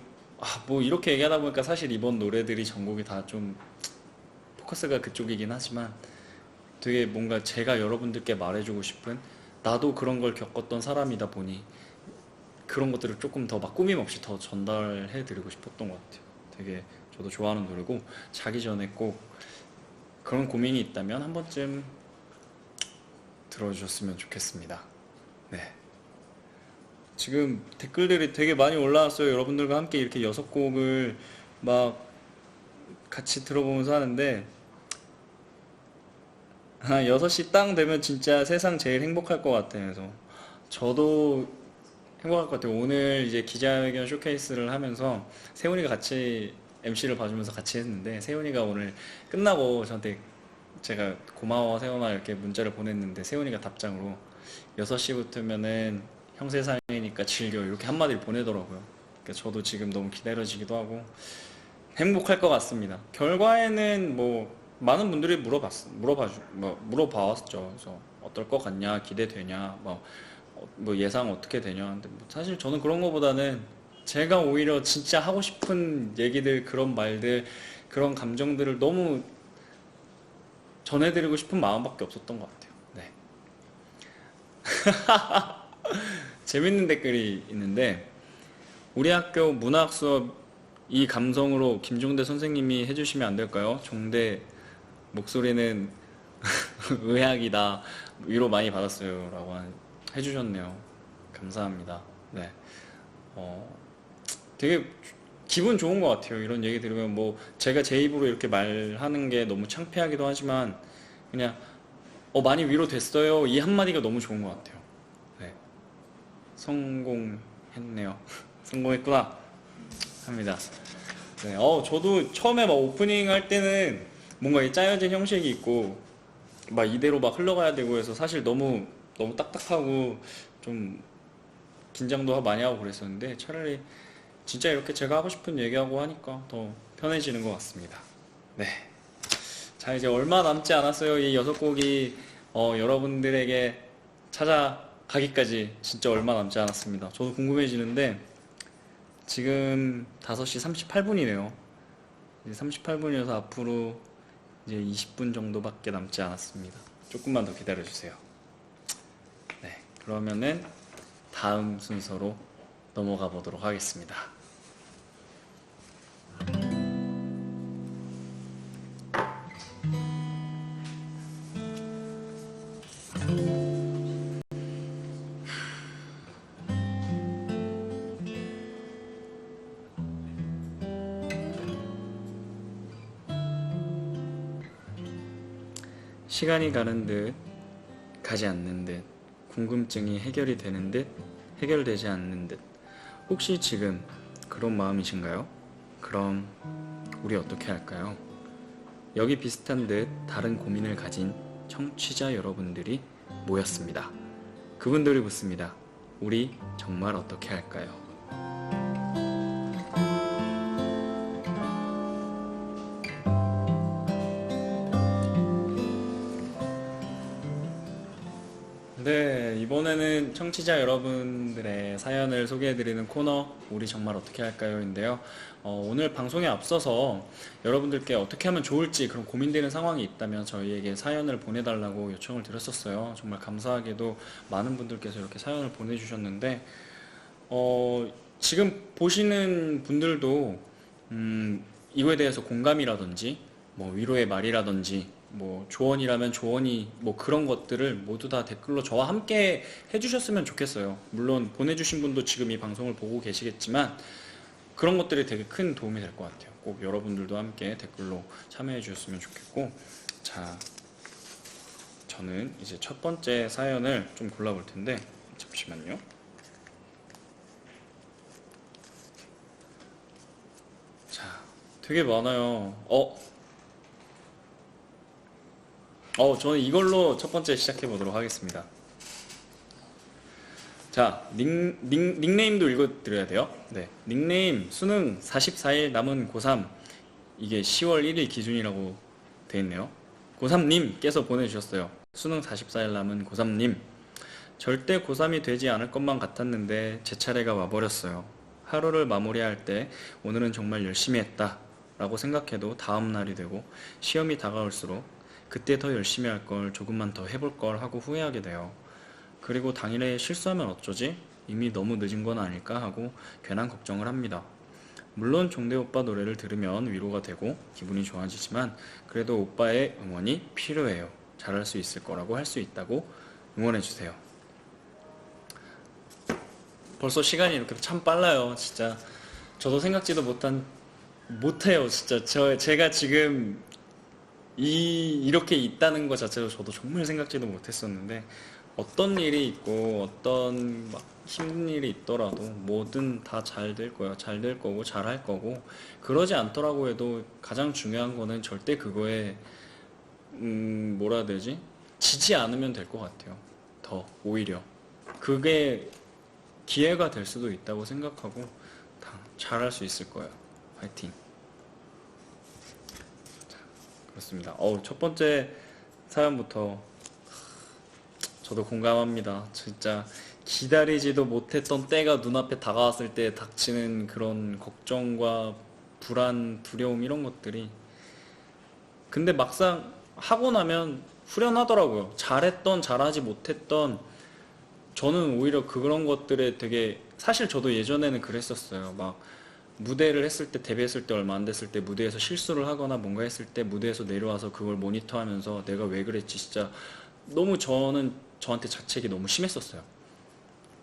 뭐 이렇게 얘기하다 보니까 사실 이번 노래들이 전곡이 다 좀 포커스가 그쪽이긴 하지만, 되게 뭔가 제가 여러분들께 말해주고 싶은, 나도 그런 걸 겪었던 사람이다 보니 그런 것들을 조금 더 막 꾸밈 없이 더 전달해 드리고 싶었던 것 같아요. 되게 저도 좋아하는 노래고, 자기 전에 꼭 그런 고민이 있다면 한 번쯤 들어주셨으면 좋겠습니다. 네. 지금 댓글들이 되게 많이 올라왔어요. 여러분들과 함께 이렇게 6곡을 막 같이 들어보면서 하는데, 6시 땅 되면 진짜 세상 제일 행복할 것 같아요. 그래서 저도 행복할 것 같아요. 오늘 이제 기자회견 쇼케이스를 하면서 세훈이가 같이 MC를 봐주면서 같이 했는데, 세훈이가 오늘 끝나고 저한테, 제가 고마워 세훈아 이렇게 문자를 보냈는데, 세훈이가 답장으로 6시부터면은 형 세상이니까 즐겨 이렇게 한마디를 보내더라고요. 그러니까 저도 지금 너무 기다려지기도 하고 행복할 것 같습니다. 결과에는 뭐 많은 분들이 물어봐왔죠. 그래서 어떨 것 같냐, 기대되냐, 뭐 예상 어떻게 되냐. 근데 뭐 사실 저는 그런 거보다는 제가 오히려 진짜 하고 싶은 얘기들, 그런 말들, 그런 감정들을 너무 전해드리고 싶은 마음밖에 없었던 것 같아요. 네. 재밌는 댓글이 있는데, 우리 학교 문학 수업 이 감성으로 김종대 선생님이 해주시면 안 될까요? 종대 목소리는 의학이다. 위로 많이 받았어요. 라고 해주셨네요. 감사합니다. 네. 되게 기분 좋은 것 같아요. 이런 얘기 들으면, 뭐 제가 제 입으로 이렇게 말하는 게 너무 창피하기도 하지만, 그냥 많이 위로됐어요, 이 한마디가 너무 좋은 것 같아요. 네. 성공했네요. 성공했구나 합니다. 네. 저도 처음에 막 오프닝 할 때는 뭔가 이 짜여진 형식이 있고 막 이대로 막 흘러가야 되고 해서 사실 너무 딱딱하고 좀 긴장도 많이 하고 그랬었는데, 차라리 진짜 이렇게 제가 하고 싶은 얘기하고 하니까 더 편해지는 것 같습니다. 네. 자, 이제 얼마 남지 않았어요. 이 6곡이 여러분들에게 찾아가기까지 진짜 얼마 남지 않았습니다. 저도 궁금해지는데, 지금 5시 38분이네요. 이제 38분이어서 앞으로 이제 20분 정도밖에 남지 않았습니다. 조금만 더 기다려주세요. 네, 그러면은 다음 순서로 넘어가 보도록 하겠습니다. 시간이 가는 듯 가지 않는 듯, 궁금증이 해결이 되는 듯 해결되지 않는 듯. 혹시 지금 그런 마음이신가요? 그럼 우리 어떻게 할까요? 여기 비슷한 듯 다른 고민을 가진 청취자 여러분들이 모였습니다. 그분들이 묻습니다. 우리 정말 어떻게 할까요? 네, 이번에는 청취자 여러분들의 사연을 소개해드리는 코너, 우리 정말 어떻게 할까요?인데요. 오늘 방송에 앞서서 여러분들께 어떻게 하면 좋을지 그런 고민되는 상황이 있다면 저희에게 사연을 보내달라고 요청을 드렸었어요. 정말 감사하게도 많은 분들께서 이렇게 사연을 보내주셨는데, 지금 보시는 분들도 이거에 대해서 공감이라든지 뭐 위로의 말이라든지 뭐 조언이라면 조언이, 뭐 그런 것들을 모두 다 댓글로 저와 함께 해주셨으면 좋겠어요. 물론 보내주신 분도 지금 이 방송을 보고 계시겠지만 그런 것들이 되게 큰 도움이 될 것 같아요. 꼭 여러분들도 함께 댓글로 참여해 주셨으면 좋겠고, 자, 저는 이제 첫 번째 사연을 좀 골라볼 텐데, 잠시만요. 되게 많아요. 저는 이걸로 첫 번째 시작해 보도록 하겠습니다. 자, 닉네임도 읽어드려야 돼요. 네. 닉네임, 수능 44일 남은 고3. 이게 10월 1일 기준이라고 돼 있네요. 고3님께서 보내주셨어요. 수능 44일 남은 고3님. 절대 고3이 되지 않을 것만 같았는데 제 차례가 와버렸어요. 하루를 마무리할 때 오늘은 정말 열심히 했다 라고 생각해도 다음 날이 되고 시험이 다가올수록 그때 더 열심히 할 걸, 조금만 더 해볼 걸 하고 후회하게 돼요. 그리고 당일에 실수하면 어쩌지? 이미 너무 늦은 건 아닐까 하고 괜한 걱정을 합니다. 물론 종대 오빠 노래를 들으면 위로가 되고 기분이 좋아지지만 그래도 오빠의 응원이 필요해요. 잘할 수 있을 거라고 할 수 있다고 응원해주세요. 벌써 시간이 이렇게 참 빨라요. 진짜 저도 생각지도 못해요. 진짜 제가 지금 이렇게 있다는 것 자체로 저도 정말 생각지도 못했었는데, 어떤 일이 있고 어떤 막 힘든 일이 있더라도 뭐든 다 잘 될 거야. 잘 될 거고 잘 할 거고, 그러지 않더라고 해도 가장 중요한 거는 절대 그거에 뭐라 해야 되지? 지지 않으면 될 것 같아요. 더 오히려 그게 기회가 될 수도 있다고 생각하고 다 잘할 수 있을 거예요. 화이팅. 그렇습니다. 첫 번째 사연부터 저도 공감합니다. 진짜 기다리지도 못했던 때가 눈앞에 다가왔을 때 닥치는 그런 걱정과 불안, 두려움 이런 것들이, 근데 막상 하고 나면 후련하더라고요. 잘했던 잘하지 못했던, 저는 오히려 그런 것들에 되게, 사실 저도 예전에는 그랬었어요. 막 무대를 했을 때, 데뷔했을 때 얼마 안 됐을 때 무대에서 실수를 하거나 뭔가 했을 때 무대에서 내려와서 그걸 모니터하면서 내가 왜 그랬지, 진짜 너무 저는 저한테 자책이 너무 심했었어요.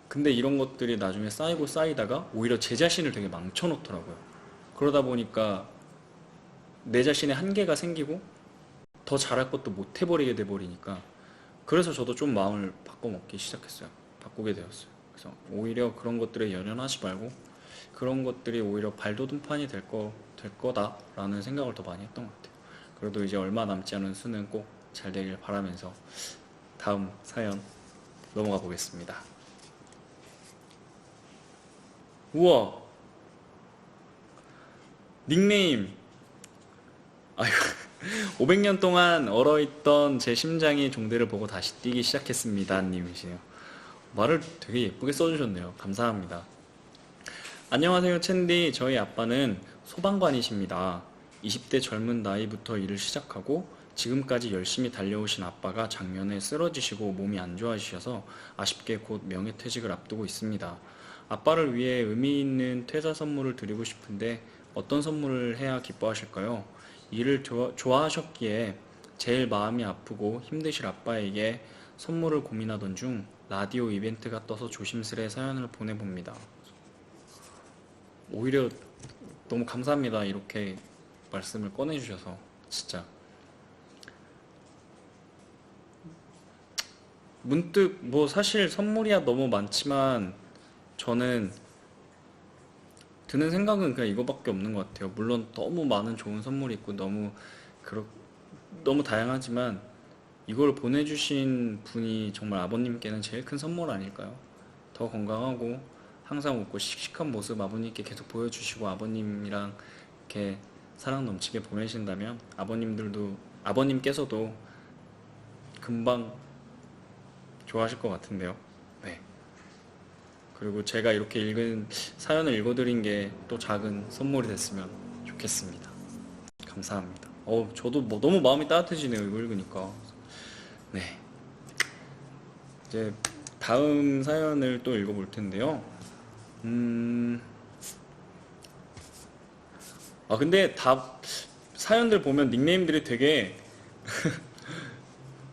근데 이런 것들이 나중에 쌓이고 쌓이다가 오히려 제 자신을 되게 망쳐놓더라고요. 그러다 보니까 내 자신의 한계가 생기고 더 잘할 것도 못 해버리게 돼버리니까, 그래서 저도 좀 마음을 바꿔먹기 시작했어요. 바꾸게 되었어요. 그래서 오히려 그런 것들에 연연하지 말고 그런 것들이 오히려 발돋움판이 될 거다라는 생각을 더 많이 했던 것 같아요. 그래도 이제 얼마 남지 않은 수능 꼭 잘 되길 바라면서 다음 사연 넘어가 보겠습니다. 우와, 닉네임, 아이고, 500년 동안 얼어있던 제 심장이 종대를 보고 다시 뛰기 시작했습니다 님이시네요. 말을 되게 예쁘게 써주셨네요. 감사합니다. 안녕하세요 챈디. 저희 아빠는 소방관이십니다. 20대 젊은 나이부터 일을 시작하고 지금까지 열심히 달려오신 아빠가 작년에 쓰러지시고 몸이 안 좋아지셔서 아쉽게 곧 명예퇴직을 앞두고 있습니다. 아빠를 위해 의미 있는 퇴사 선물을 드리고 싶은데 어떤 선물을 해야 기뻐하실까요? 일을 좋아하셨기에 제일 마음이 아프고 힘드실 아빠에게 선물을 고민하던 중 라디오 이벤트가 떠서 조심스레 사연을 보내봅니다. 오히려 너무 감사합니다. 이렇게 말씀을 꺼내주셔서. 진짜 문득 뭐 사실 선물이야 너무 많지만 저는 드는 생각은 그냥 이거밖에 없는 것 같아요. 물론 너무 많은 좋은 선물이 있고 너무 다양하지만 이걸 보내주신 분이 정말 아버님께는 제일 큰 선물 아닐까요? 더 건강하고 항상 웃고 씩씩한 모습 아버님께 계속 보여주시고 아버님이랑 이렇게 사랑 넘치게 보내신다면 아버님께서도 금방 좋아하실 것 같은데요. 네. 그리고 제가 이렇게 사연을 읽어드린 게 또 작은 선물이 됐으면 좋겠습니다. 감사합니다. 저도 뭐 너무 마음이 따뜻해지네요. 이거 읽으니까. 네. 이제 다음 사연을 또 읽어볼 텐데요. 근데 다 사연들 보면 닉네임들이 되게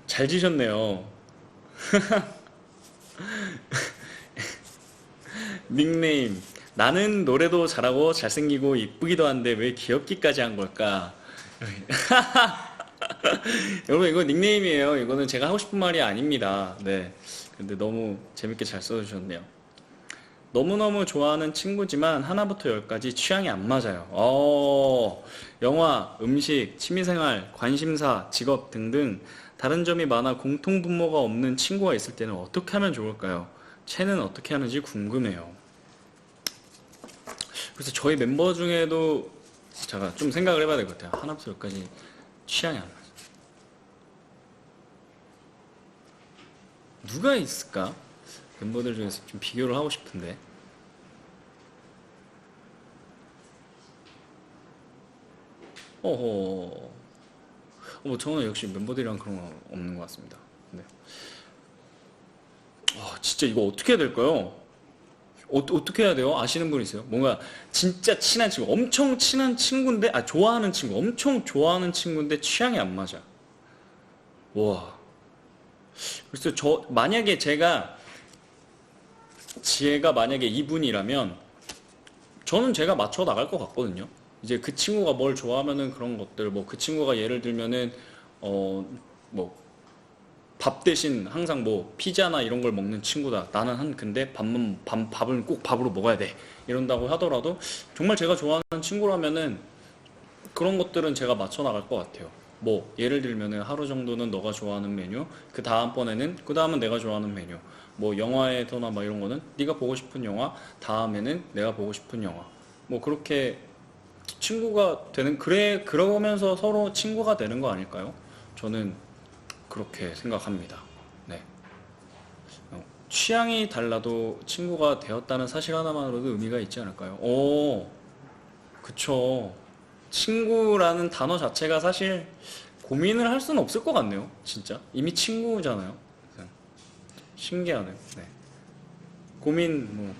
잘 지셨네요. 닉네임, 나는 노래도 잘하고 잘생기고 이쁘기도 한데 왜 귀엽기까지 한 걸까? 여러분 이거 닉네임이에요. 이거는 제가 하고 싶은 말이 아닙니다. 네. 근데 너무 재밌게 잘 써주셨네요. 너무너무 좋아하는 친구지만 하나부터 열까지 취향이 안 맞아요. 영화, 음식, 취미생활, 관심사, 직업 등등 다른 점이 많아 공통분모가 없는 친구가 있을 때는 어떻게 하면 좋을까요? 채는 어떻게 하는지 궁금해요. 그래서 저희 멤버 중에도 제가 좀 생각을 해봐야 될 것 같아요. 하나부터 열까지 취향이 안 맞아요. 누가 있을까? 멤버들 중에서 좀 비교를 하고 싶은데. 어허. 뭐 저는 역시 멤버들이랑 그런 거 없는 것 같습니다. 네. 진짜 이거 어떻게 해야 될까요? 어떻게 해야 돼요? 아시는 분 있어요? 뭔가 진짜 친한 친구, 엄청 친한 친구인데, 좋아하는 친구, 엄청 좋아하는 친구인데 취향이 안 맞아. 와. 그래서 만약에 지혜가 만약에 이분이라면, 저는 제가 맞춰 나갈 것 같거든요. 이제 그 친구가 뭘 좋아하면은 그런 것들, 뭐 그 친구가 예를 들면은, 뭐, 밥 대신 항상 뭐 피자나 이런 걸 먹는 친구다. 나는 근데 밥은 꼭 밥으로 먹어야 돼. 이런다고 하더라도 정말 제가 좋아하는 친구라면은 그런 것들은 제가 맞춰 나갈 것 같아요. 뭐 예를 들면은 하루 정도는 너가 좋아하는 메뉴, 그 다음번에는 그 다음은 내가 좋아하는 메뉴. 뭐 영화에서나 막 이런 거는 네가 보고 싶은 영화, 다음에는 내가 보고 싶은 영화. 뭐 그렇게 친구가 되는 그러면서 서로 친구가 되는 거 아닐까요? 저는 그렇게 생각합니다. 네. 취향이 달라도 친구가 되었다는 사실 하나만으로도 의미가 있지 않을까요? 그쵸. 친구라는 단어 자체가 사실 고민을 할 수는 없을 것 같네요. 진짜. 이미 친구잖아요. 신기하네요. 네. 고민 뭐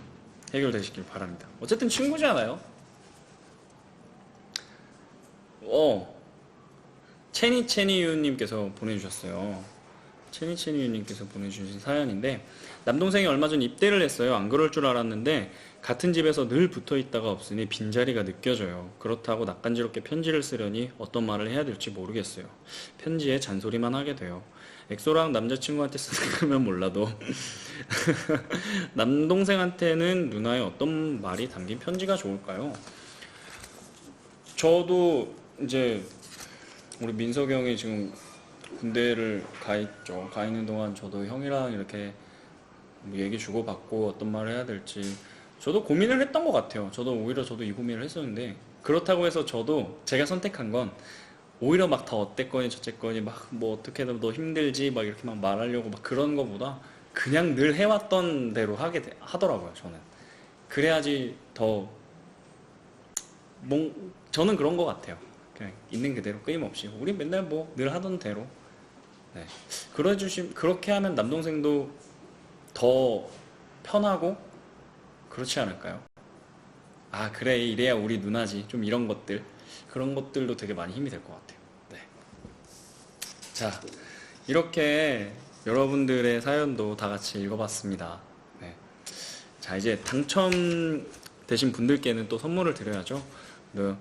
해결되시길 바랍니다. 어쨌든 친구잖아요. 체니체니유님께서 보내주셨어요. 체니체니유님께서 보내주신 사연인데, 남동생이 얼마 전 입대를 했어요. 안 그럴 줄 알았는데 같은 집에서 늘 붙어 있다가 없으니 빈자리가 느껴져요. 그렇다고 낯간지럽게 편지를 쓰려니 어떤 말을 해야 될지 모르겠어요. 편지에 잔소리만 하게 돼요. 엑소랑 남자친구한테 쓰는 거면 몰라도 남동생한테는 누나의 어떤 말이 담긴 편지가 좋을까요? 저도 이제 우리 민석이 형이 지금 군대를 가 있죠. 가 있는 동안 저도 형이랑 이렇게 뭐 얘기 주고받고 어떤 말을 해야 될지 저도 고민을 했던 것 같아요. 저도 이 고민을 했었는데, 그렇다고 해서 저도 제가 선택한 건 오히려 막 다 어땠거니 저쨌거니 막 뭐 어떻게든 너 힘들지 막 이렇게 막 말하려고 막 그런 거보다 그냥 늘 해왔던 대로 하더라고요. 저는 그래야지 더 저는 그런 것 같아요. 그냥 있는 그대로 끊임없이 우리 맨날 뭐 늘 하던 대로. 네. 그렇게 하면 남동생도 더 편하고 그렇지 않을까요? 그래, 이래야 우리 누나지. 좀 이런 것들, 그런 것들도 되게 많이 힘이 될 것 같아요. 네. 자, 이렇게 여러분들의 사연도 다 같이 읽어봤습니다. 네. 자, 이제 당첨되신 분들께는 또 선물을 드려야죠. 그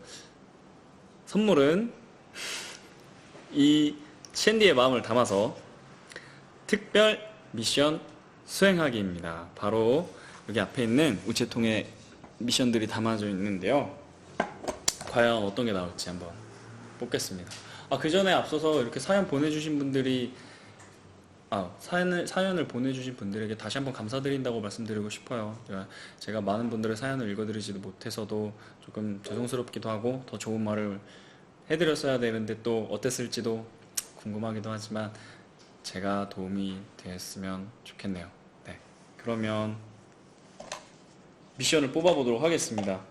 선물은 이 샌디의 마음을 담아서 특별 미션 수행하기입니다. 바로 여기 앞에 있는 우체통에 미션들이 담아져 있는데요. 과연 어떤 게 나올지 한번 뽑겠습니다. 그 전에 앞서서 이렇게 사연 보내주신 분들이 사연을 보내주신 분들에게 다시 한번 감사드린다고 말씀드리고 싶어요. 제가 많은 분들의 사연을 읽어드리지도 못해서도 조금 죄송스럽기도 하고 더 좋은 말을 해드렸어야 되는데 또 어땠을지도 궁금하기도 하지만 제가 도움이 됐으면 좋겠네요. 네. 그러면 미션을 뽑아보도록 하겠습니다.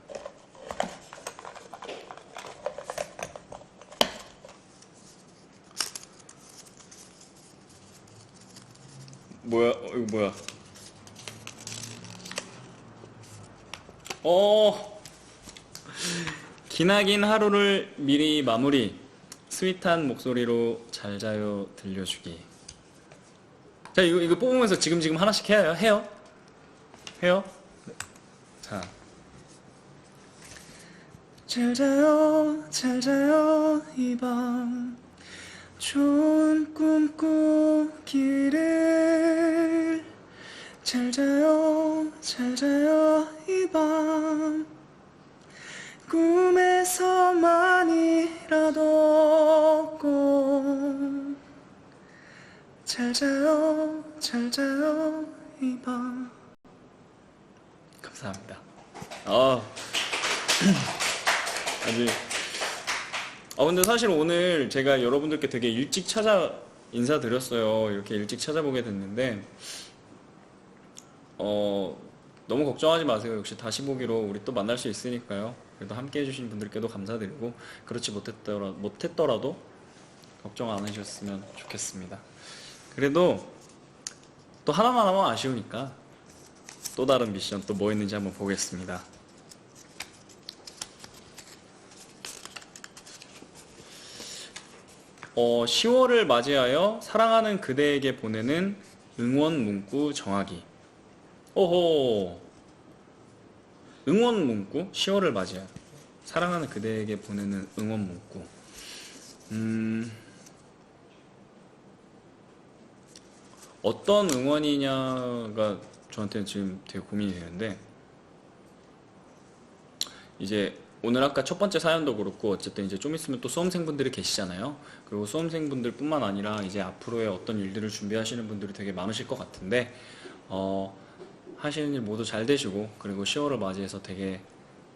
이거 뭐야? 기나긴 하루를 미리 마무리. 스윗한 목소리로 잘 자요 들려주기. 자, 이거 뽑으면서 지금 하나씩 해요? 해요? 자. 잘 자요 잘 자요 이 밤 좋은 꿈 꾸기를 잘 자요 이 밤 꿈에서만이라도 꼭 잘 자요 이 밤. 감사합니다. 아주 근데 사실 오늘 제가 여러분들께 되게 일찍 인사드렸어요. 이렇게 일찍 찾아보게 됐는데 너무 걱정하지 마세요. 역시 다시 보기로 우리 또 만날 수 있으니까요. 그래도 함께 해주신 분들께도 감사드리고 그렇지 못했더라도 걱정 안 하셨으면 좋겠습니다. 그래도 또 하나만 하면 아쉬우니까 또 다른 미션 또 뭐 있는지 한번 보겠습니다. 10월을 맞이하여 사랑하는 그대에게 보내는 응원 문구 정하기. 오호. 응원 문구? 10월을 맞이하여 사랑하는 그대에게 보내는 응원 문구. 어떤 응원이냐가 저한테는 지금 되게 고민이 되는데, 이제 오늘 아까 첫 번째 사연도 그렇고 어쨌든 이제 좀 있으면 또 수험생분들이 계시잖아요. 그리고 수험생분들 뿐만 아니라 이제 앞으로의 어떤 일들을 준비하시는 분들이 되게 많으실 것 같은데 하시는 일 모두 잘 되시고, 그리고 10월을 맞이해서 되게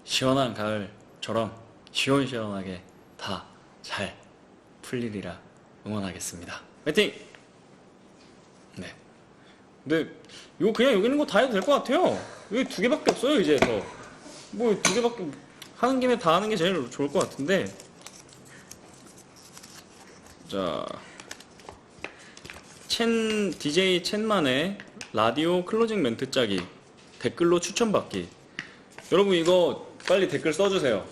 시원한 가을처럼 시원시원하게 다 잘 풀리리라 응원하겠습니다. 화이팅! 네. 근데 이거 그냥 여기 있는 거 다 해도 될 것 같아요. 여기 2개밖에 없어요. 이제 더 뭐 2개밖에 하는 김에 다 하는 게 제일 좋을 것 같은데. 자, DJ 첸만의 라디오 클로징 멘트 짜기, 댓글로 추천받기. 여러분 이거 빨리 댓글 써주세요.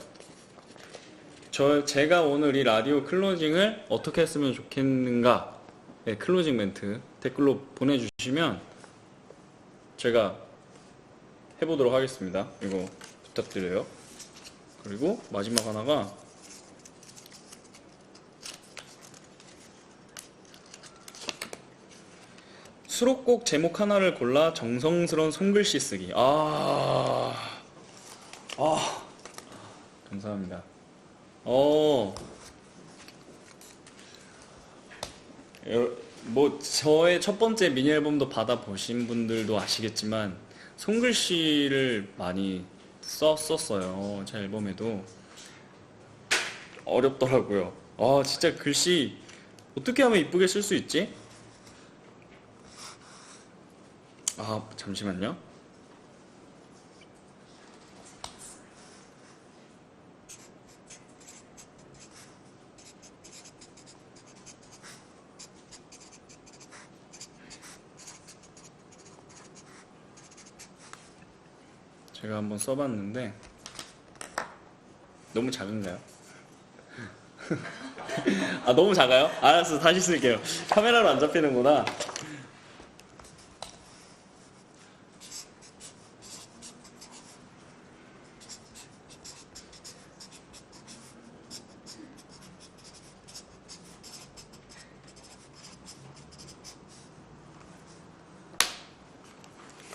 제가 오늘 이 라디오 클로징을 어떻게 했으면 좋겠는가, 네, 클로징 멘트 댓글로 보내주시면 제가 해보도록 하겠습니다. 이거 부탁드려요. 그리고 마지막 하나가 수록곡 제목 하나를 골라 정성스러운 손글씨 쓰기. 감사합니다. 뭐 저의 첫 번째 미니 앨범도 받아보신 분들도 아시겠지만 손글씨를 많이 썼었어요. 제 앨범에도 어렵더라고요. 진짜 글씨 어떻게 하면 이쁘게 쓸 수 있지? 잠시만요. 제가 한번 써봤는데 너무 작은가요? 너무 작아요? 알았어, 다시 쓸게요. 카메라로 안 잡히는구나.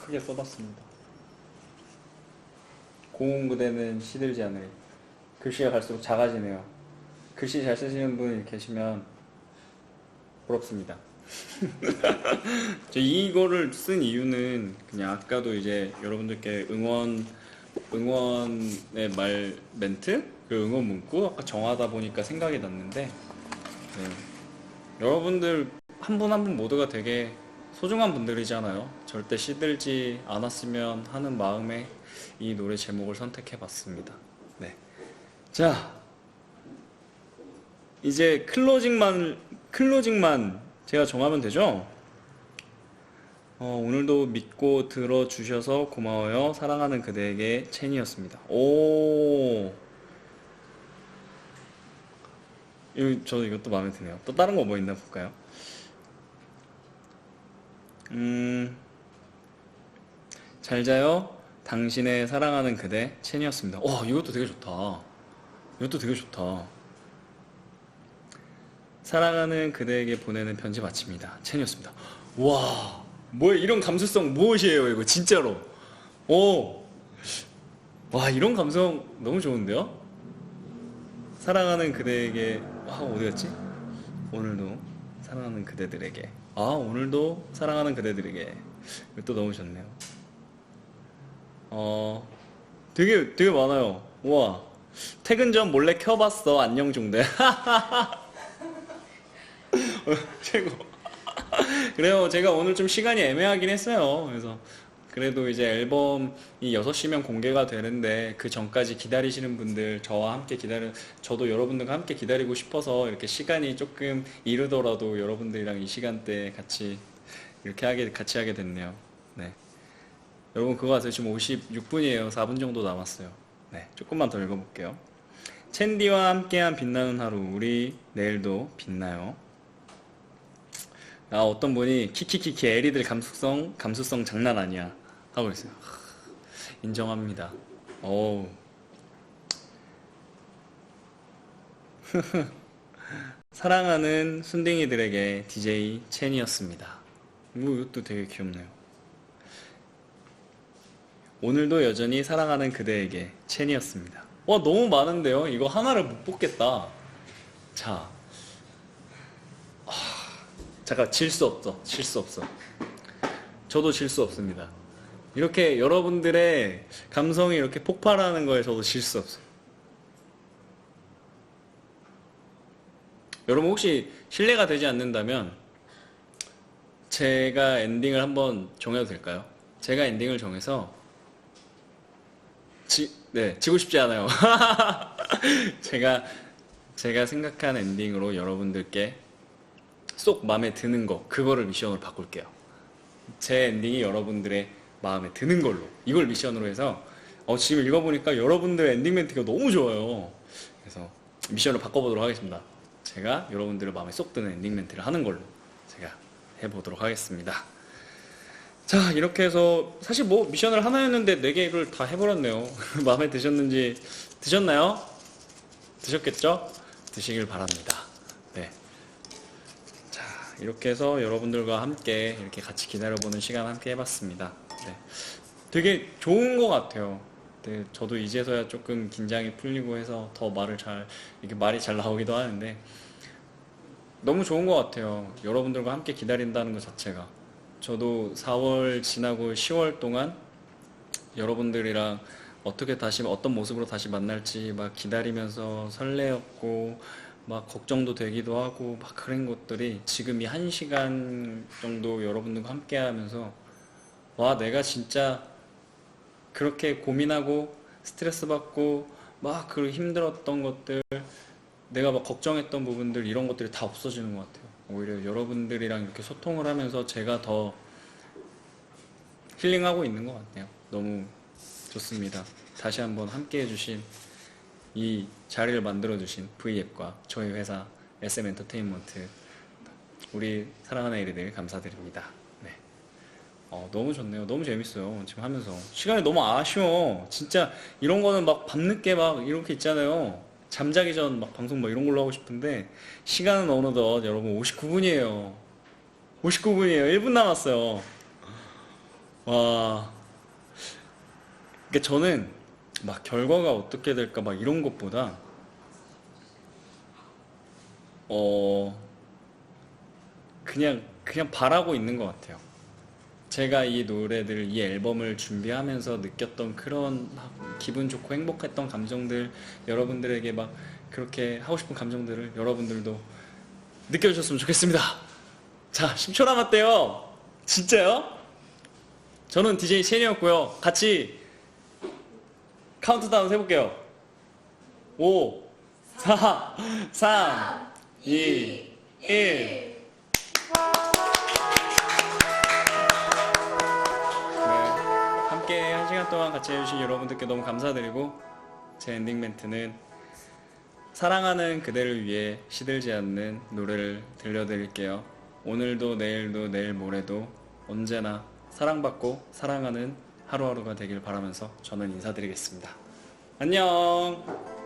크게 써봤습니다. 고운 그대는 시들지 않으리. 글씨가 갈수록 작아지네요. 글씨 잘 쓰시는 분 계시면 부럽습니다. 이거를 쓴 이유는 그냥 아까도 이제 여러분들께 응원의 말 멘트, 그리고 응원 문구 아까 정하다 보니까 생각이 났는데, 네. 여러분들 한 분 한 분 모두가 되게 소중한 분들이잖아요. 절대 시들지 않았으면 하는 마음에 이 노래 제목을 선택해봤습니다. 네. 자, 이제 클로징만 제가 정하면 되죠? 오늘도 믿고 들어주셔서 고마워요. 사랑하는 그대에게 첸이었습니다. 저도 이것도 마음에 드네요. 또 다른 거 뭐 있나 볼까요? 잘 자요. 당신의 사랑하는 그대 첸이었습니다. 이것도 되게 좋다. 사랑하는 그대에게 보내는 편지 마칩니다. 첸이었습니다. 와, 뭐야, 이런 감수성 무엇이에요, 이거, 진짜로. 오. 와, 이런 감성 너무 좋은데요? 사랑하는 그대에게, 어디 갔지? 오늘도 사랑하는 그대들에게. 오늘도 사랑하는 그대들에게. 이것도 너무 좋네요. 되게 많아요. 우와. 퇴근 전 몰래 켜봤어. 안녕 중대. 최고. 그래요. 제가 오늘 좀 시간이 애매하긴 했어요. 그래서 그래도 이제 앨범이 6시면 공개가 되는데 그 전까지 기다리시는 분들, 저도 여러분들과 함께 기다리고 싶어서 이렇게 시간이 조금 이르더라도 여러분들이랑 이 시간대에 같이 같이 하게 됐네요. 네. 여러분 그거 아세요? 지금 56분이에요. 4분 정도 남았어요. 네. 조금만 더 읽어볼게요. 챈디와 함께한 빛나는 하루, 우리 내일도 빛나요. 어떤 분이 키키키키 에리들 감수성 장난 아니야 하고 있어요. 인정합니다. 어우. 사랑하는 순딩이들에게 DJ 첸이었습니다. 이것도 되게 귀엽네요. 오늘도 여전히 사랑하는 그대에게 첸이었습니다. 와, 너무 많은데요? 이거 하나를 못 뽑겠다. 자, 잠깐, 질 수 없어. 저도 질 수 없습니다. 이렇게 여러분들의 감성이 이렇게 폭발하는 거에 저도 질 수 없어요. 여러분 혹시 실례가 되지 않는다면 제가 엔딩을 한번 정해도 될까요? 제가 엔딩을 정해서 지고 싶지 않아요. 제가 생각한 엔딩으로 여러분들께 쏙 마음에 드는 그거를 미션으로 바꿀게요. 제 엔딩이 여러분들의 마음에 드는 걸로, 이걸 미션으로 해서 지금 읽어보니까 여러분들의 엔딩 멘트가 너무 좋아요. 그래서 미션을 바꿔보도록 하겠습니다. 제가 여러분들의 마음에 쏙 드는 엔딩 멘트를 하는 걸로 제가 해보도록 하겠습니다. 자, 이렇게 해서 사실 뭐 미션을 하나였는데 4개를 다 해버렸네요. 마음에 드셨나요? 드셨겠죠? 드시길 바랍니다. 네. 자, 이렇게 해서 여러분들과 함께 이렇게 같이 기다려보는 시간 함께 해봤습니다. 네. 되게 좋은 것 같아요. 네, 저도 이제서야 조금 긴장이 풀리고 해서 더 이렇게 말이 잘 나오기도 하는데 너무 좋은 것 같아요. 여러분들과 함께 기다린다는 것 자체가. 저도 4월 지나고 10월 동안 여러분들이랑 어떤 모습으로 다시 만날지 막 기다리면서 설레었고 막 걱정도 되기도 하고 막 그런 것들이 지금 이 1시간 정도 여러분들과 함께 하면서 와, 내가 진짜 그렇게 고민하고 스트레스 받고 막 그 힘들었던 것들, 내가 막 걱정했던 부분들, 이런 것들이 다 없어지는 것 같아요. 오히려 여러분들이랑 이렇게 소통을 하면서 제가 더 힐링하고 있는 것 같네요. 너무 좋습니다. 다시 한번 함께 해주신, 이 자리를 만들어주신 V앱과 저희 회사 SM엔터테인먼트, 우리 사랑하는 에리들 감사드립니다. 네. 너무 좋네요. 너무 재밌어요. 지금 하면서. 시간이 너무 아쉬워. 진짜 이런 거는 막 밤늦게 막 이렇게 있잖아요. 잠자기 전 막 방송 막 이런 걸로 하고 싶은데 시간은 어느덧 여러분 59분이에요. 59분이에요. 1분 남았어요. 와. 그러니까 저는 막 결과가 어떻게 될까 막 이런 것보다 그냥 바라고 있는 것 같아요. 제가 이 노래들, 이 앨범을 준비하면서 느꼈던 그런 막 기분 좋고 행복했던 감정들, 여러분들에게 막 그렇게 하고 싶은 감정들을 여러분들도 느껴주셨으면 좋겠습니다. 자, 10초 남았대요. 진짜요? 저는 DJ 첸이었고요. 같이 카운트다운 해볼게요. 5, 4, 3, 2, 1. 함께 1시간 동안 같이 해주신 여러분들께 너무 감사드리고, 제 엔딩 멘트는 사랑하는 그대를 위해 시들지 않는 노래를 들려드릴게요. 오늘도 내일도 내일 모레도 언제나 사랑받고 사랑하는 하루하루가 되길 바라면서 저는 인사드리겠습니다. 안녕.